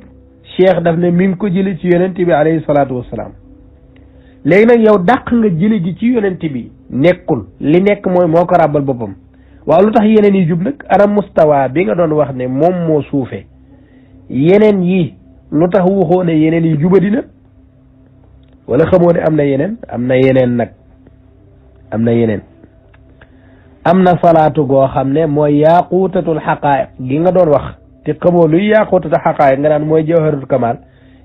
cheikh daf ne mi ngi ko jële ci yonent bi alayhi salaatu wassalaam léegi nag yow dàq nga jële gi ci yonent bi nekkul li nekk mooy moo ko ràbbal boppam waaw lu tax yeneen yi jub nag ana mustawa bi nga doon wax ne moom moo suufe yeneen yi lu tax waxoo ne yeneen yi jubadina wala xamoo ne am na yeneen nag am na yeneen am na salaatu goo xam ne mooy yaaquutatul xaqaayiq gi nga doon wax te xamoo luy yaaquutatul xaqaayiq nga naan mooy jawharatul kamal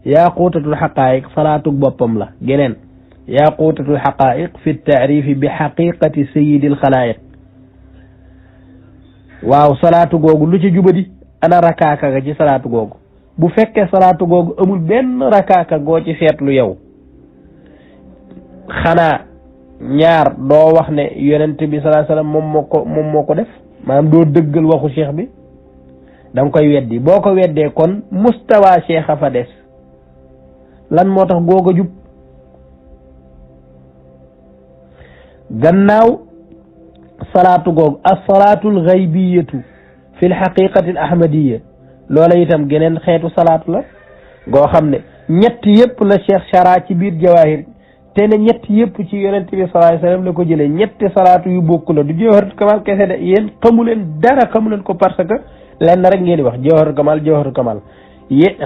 yaaquutatul xaqaayiq salaatu boppam la geneen yaaquutatul xaqaayiq fi taarifi bi xaqiqati sayidil xalaayiq waaw salaatu googu lu ci jubadi ana rakaaka ga ci salaatu googu bu fekkee salaatu googu amul benn rakaaka goo ci seetlu yow xanaa ñaar doo wax ne yonent bi sallallahu alayhi wasallam moom moo ko def maanaam doo dëggal waxu cheikh bi da nga koy weddi boo ko weddee kon mustawa cheikh a fa des lan moo tax googa jub gannaaw salaatu googu as-salaatul ghaybiyatu fi l-haqiqati al-ahmadiyya loola itam geneen xeetu salaatu la goo xam ne ñett yëpp la cheikh chara ci biir jawahir te ne ñett yëpp ci yonent bi sallallahu alayhi wasallam la ko jëlee ñetti salaatu yu bokk la du jawharatul kamal kese de yéen xamuleen dara xamuleen ko parce que lenn rek ngeen di wax jawharatul kamal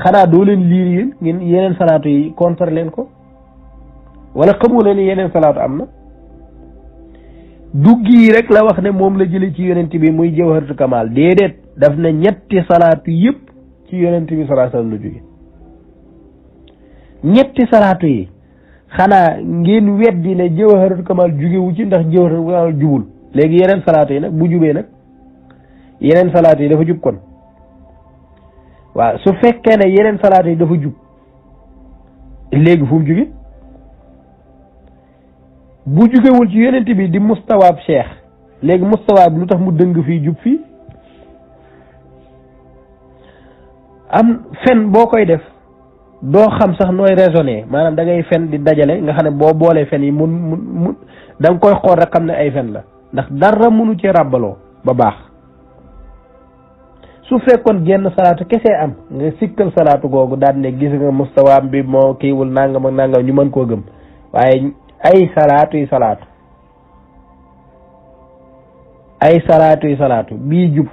xanaa doo leen liir yéen ngeen yeneen salaatu yi contre leen ko wala xamu leen yeneen salaatu am na duggi rek la wax ne moom la jëlee ci yonent bi muy jawharatul kamal déedéet daf ne ñetti salaatu yëpp ci yonent bi sallallahu alayhi wasallam la jóge ñetti salaatu yi xanaa ngeen weddi ne jawharatul kamal jugewu ci ndax jawharatul kamal jubul léegi yeneen salaatu yi nag bu jubee nag yeneen salaatu yi dafa jub kon waaw su fekkee ne yeneen salaatu yi dafa jub léegi fu mu jóge bu jugewul ci yonent bi di mustawaab cheikh léegi mustawaab lu tax mu dëng fii jub fii am fen boo koy def doo xam sax nooy raisonner maanaam da ngay fen di dajale nga xam ne boo boolee fen yi mun da nga koy xool rek xam ne ay fen la ndax dara munu ci ràbbaloo ba baax su fekkoon genn salaatu kese am nga sikkal salaatu googu daal ne gis nga mustawaam bi moo kiiwul nangam ak nangam ñu mën koo gëm waaye ay salaatu yi salaatu bii jub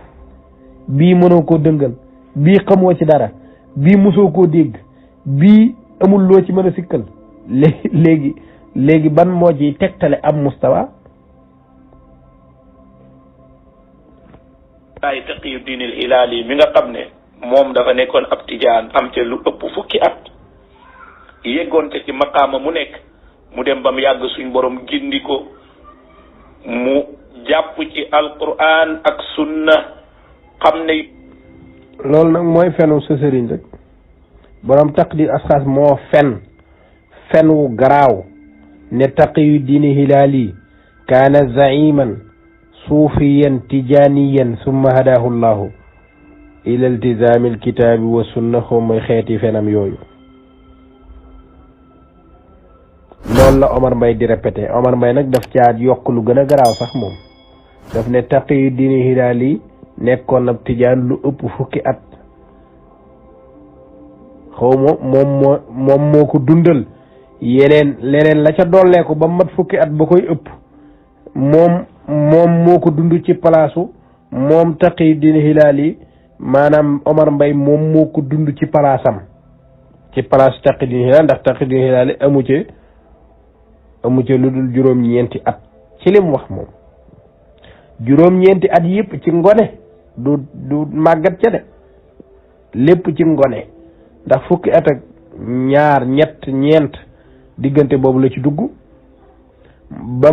bii mënoo koo dëngal bii xamoo ci dara bii mosoo koo dégg bii amul loo ci mën a sikkal léegi ban moo ci tegtale am mustawa ay Taqiyuddin al-Hilali mi nga xam ne moom dafa nekkoon ab tijaan am te lu ëpp fukki at yeggoon te ci maqaama mu nekk mu dem ba mu yàgg suñ borom gindi ko mu jàpp ci alquran ak sunna xam ne loolu nag mooy fenu sa sëriñ rek borom taqdir asxaas moo fen wu garaaw ne taqiyu diini hilaali kaana zaiman suufiyan tijaniyan summa hadahu llahu ila iltizami alkitaabi wa sunna xaw mooy xeeti fenam yooyu loolu la Omar Mbaye di répété Omar Mbaye nag daf caa yokk lu gën a garaaw sax moom daf ne taqiyu diini hilaali nekkoon ab tijaan lu ëpp fukki at xaw ma moom moo ko dundal leneen la ca dolleeku ba mat fukki at ba koy ëpp moom moo ko dund ci palaasu moom Taqi Diin Hilaali maanaam Omar Mbaye moom moo ko dund ci palaasam ci palaasu Taqi Diin Hilaali ndax Taqi Diin Hilaali amu ci lu dul juróom-ñeenti at ci lim wax moom juróom-ñeenti at yëpp ci ngone du màggat ca de lépp ci ngone ndax fukki at ak ñaar ñeent diggante boobu la ci dugg ba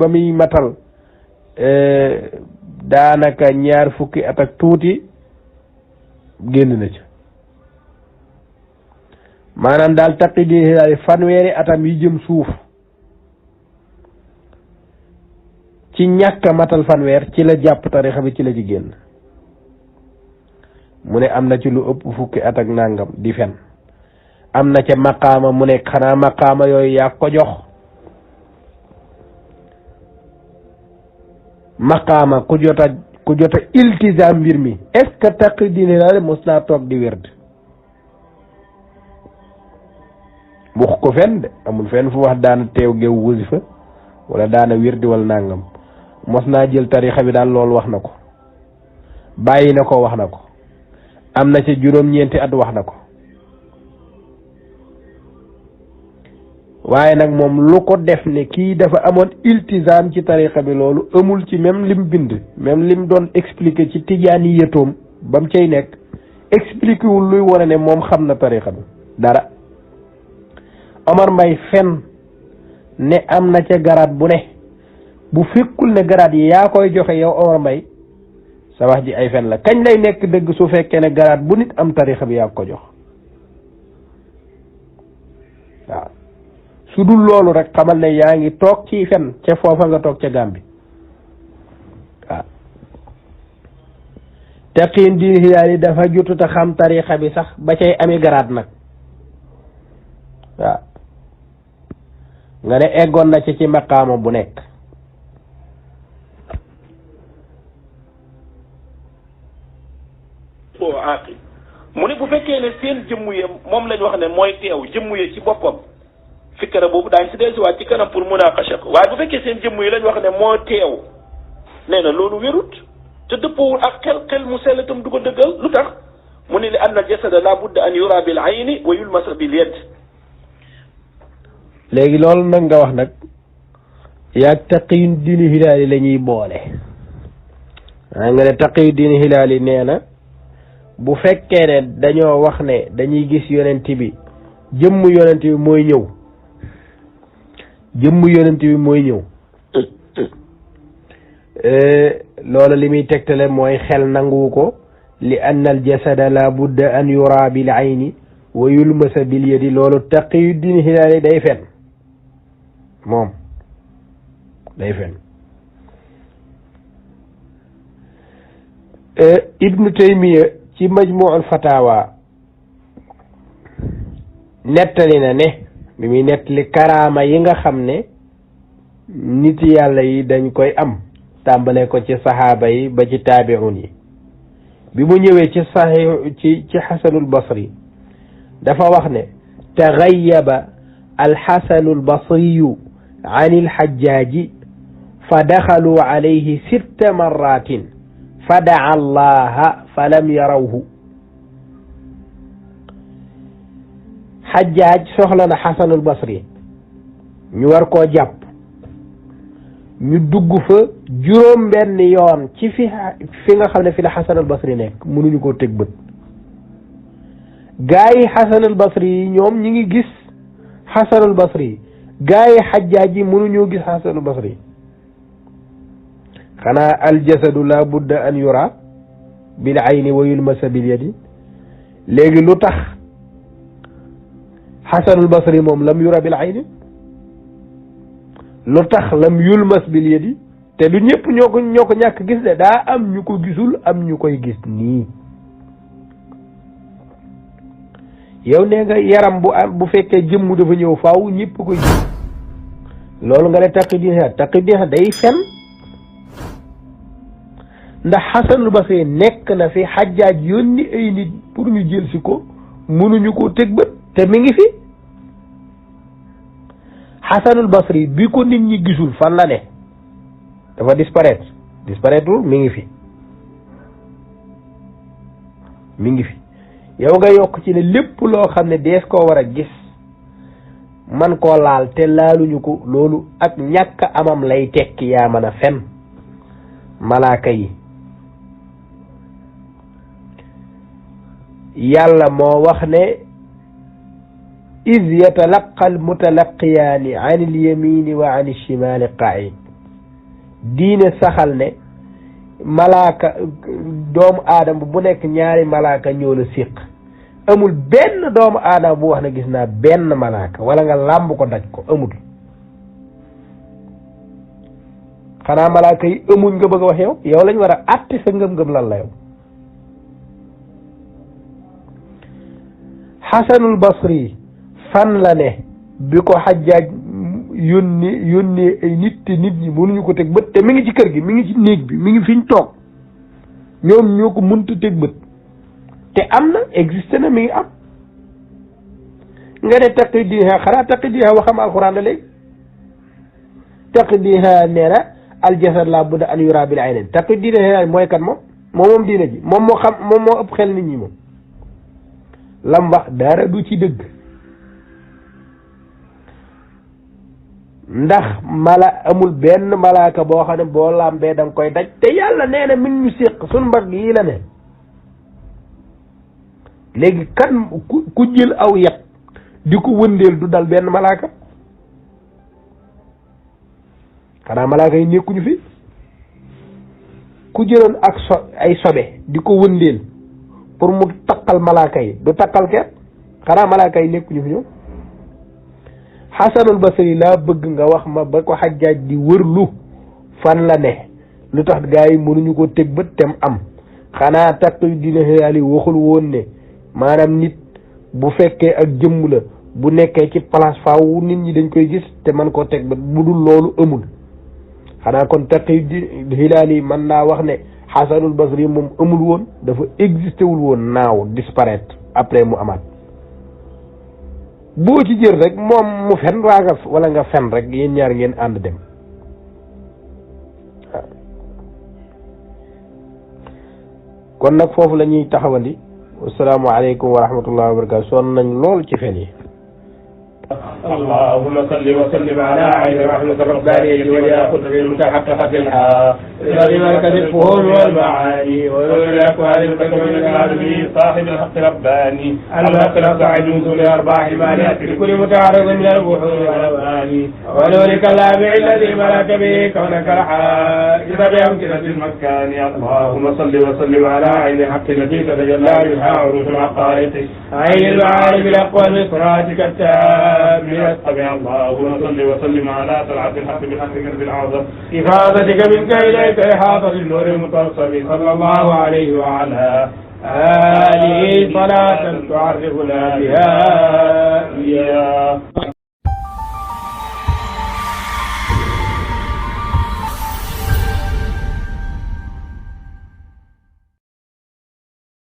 muy matal daanaka ñaar fukki at ak tuuti génn na ci maanaam daal Taqi Diin Hilaali fanweeri atam yi jëm suuf ci ñàkk matal fanweer ci la jàpp tarixa bi ci la ci génn mu ne am na ci lu ëpp fukki at ak nangam di fen am na ca maqaama mu ne xanaa maqaama yooyu yaa ko jox maqaama ku jota iltizam mbir mi est-ce que Taqi Diin Hilaali mos naa toog di werd wax ko fen de amul fenn fu wax daana teew géew wasifa wala daana wirdi wala nangam mos naa jël tarixa bi daal loolu wax na ko bàyyi na ko wax na ko am na ca juróom-ñeenti at wax na ko waaye nag moom lu ko def ne kii dafa amoon iltizam ci tarixa bi loolu amul ci même lim bind même lim doon expliquer ci tijaani yëtoom ba mu cay nekk expliqué wul luy wane ne moom xam na tarixa bi dara Omar Mbaye fen ne am na ca garaat bu ne bu fekkul ne garaat yi yaa koy joxe yow Omar Mbaye sa wax ji ay fen la kañ lay nekk dëgg su fekkee ne garaat bu nit am tarixa bi yaa ko jox waaw su dul loolu rek xamal ne yaa ngi toog ci fen ca foofa nga toog ca Gàmbi waaw Taqi Diin Hilaali dafa jotuta xam tarixa bi sax ba cay ami garaat nag waaw nga ne eggoon na ci maqaama bu nekk mu ne bu fekkee ne seen jëmm ya moom lañ wax ne mooy teew jëmm ya ci boppam fikkara boobu daañ si dellusiwaat ci kanam pour munaqasha ko waaye bu fekkee seen jëmm yi lañ wax ne moo teew nee na loolu wérut te dëppoowul ak xel mu sell itam du ko dëggal lu tax mu ne li anna al jasada la budda an yura bil ayni wa yulmasa bil yad léegi loolu nag nga wax nag yaag Taqi Diin Hilaali la ñuy boole nga ne Taqi Diin Hilaali nee na bu fekkee ne dañoo wax ne dañuy gis yonent bi jëmm yonent bi mooy ñëw loolu li muy tegtale mooy xel nangu ko li anna al jasada la budda an yura bil ayni wa yulmasa bil yadi loolu Taqi Diin Hilaali day fen moom day fen Ibnu Taymiya ci Majmu'ul Fatawa nettali na ne bi muy nettali karaama yi nga xam ne nit yàlla yi dañ koy am tàmbale ko ci saxaaba yi ba ci taabi'un yi bi mu ñëwee ci Sahih ci Xasanul Basri dafa wax ne taghayyaba al-Xasanul Basriyu an il-Xajjaaji fa daxalu alayhi 6 marratin fa daa allaha fa lam yarawhu Xajjaaj soxla na Xasanul Basri ñu war koo jàpp ñu dugg fa juróom-benn yoon ci fi nga xam ne fi la Xasanul Basri nekk mënuñu koo teg bët gaa yi Xasanul Basri yi ñoom ñi ngi gis Xasanul Basri yi gaa yi Xajjaaj yi mënuñoo gis Xasanul Basri yi xanaa aljasadu la budda an yura bil ayni wa yulmasa bil yadi léegi lu tax Xasanul Basri moom lam yura bil ayni lu tax lam yulmas bil yadi te du ñëpp ñoo ko ñàkk gis de daa am ñu ko gisul am ñu koy gis nii yow nee nga yaram bu fekkee jëmm dafa ñëw faaw ñëpp koy gis loolu nga ne taqdiha day fen ndax Xasanul Basri nekk na fi Xajjaaj yónni ay nit pour ñu jël si ko mënuñu ko teg bët te mi ngi fi Xasanul Basri bi ko nit ñi gisul fan la ne dafa disparaître mi ngi fi yow nga yokk ci ne lépp loo xam ne dees koo war a gis man koo laal te laaluñu ko loolu ak ñàkk amam lay tekki yaa mën a fen malaaka yi yàlla moo wax ne iz yatalaqa almutalaqiyaani an ilyamini wa an alshimali qaid diine saxal ne malaaka doomu aadama bu nekk ñaari malaaka ñoo la séq amul benn doomu aadama bu wax ne gis naa benn malaaka wala nga làmb ko daj ko amul xanaa malaaka yi amuñ nga bëgg a wax yow lañ war a àtte sa ngëm-ngëm lan la yow Xasanul Basri fan la ne bi ko Xajjaaj yónni ay nit te nit ñi mënuñu ko teg bët te mi ngi ci kër gi mi ngi ci néeg bi mi ngi fiñ toog ñoom ñoo ko mënta teg bët te am na existe na mi ngi am nga ne taqdiha xanaa taqdiha waxam alquran la léegi taqdiha nee na aljasad la budda an yura bil aynayn taqdiha mooy kan moom diine ji moom moo ëpp xel nit ñi moom lam wax dara du ci dëgg ndax amul benn malaaka boo xam ne boo làmbee da nga koy daj te yàlla nee na min ñu séq suñ mbagg yi la ne léegi kan ku jël aw yet di ko wëndeel du dal benn malaaka xanaa malaaka yi nekkuñu fi ku jëloon ay sobe di ko wëndeel pour mu takkal malaaka yi du takkal kenn xanaa malaaka yi nekkuñu fi ñoom Xasanul Basri laa bëgg nga wax ma ba ko Xajjaaj di wërlu fan la ne lu tax gaa yi mënuñu ko teg bët tem am xanaa takk dina xëyaali waxul woon ne maanaam nit bu fekkee ak jëmm la bu nekkee ci place faaw nit ñi dañ koy gis te man koo teg bët bu dul loolu amul xanaa kon Taqi Hilaali mën naa wax ne Xasanul Basri moom amul woon dafa existé wul woon naaw disparaître après mu amaat boo ci jël rek moom mu fen wala nga fen rek yéen ñaar ngeen ànd dem kon nag foofu la ñuy taxawandi assalaamu aleykum wa rahmatullahi wa barakatu sonn nañ lool ci fen yi اللهم صل وسلم على عين رحمة الربانية والياقوت المتحققة الحق الذي مركز الفهول والمعاني ونور الأكوان المكتوب العالمين صاحب الحق رباني الحق الأصعد من ذو الأرباح الماليات لكل متعرض من البحور والأواني ونورك اللامع الذي ملك به كونك الحائط بأمكنة المكان اللهم صل وسلم على عين الحق التي تتجلى منها عروش الحقائق عين المعارف الأقوال من صراطك التام اللهم صل وسلم على طلعة الحق بالحق كرب العظم إفادتك منك إليك إحاطة النور المتصل صلى الله عليه وعلى آله صلاة تعرفنا بها إياه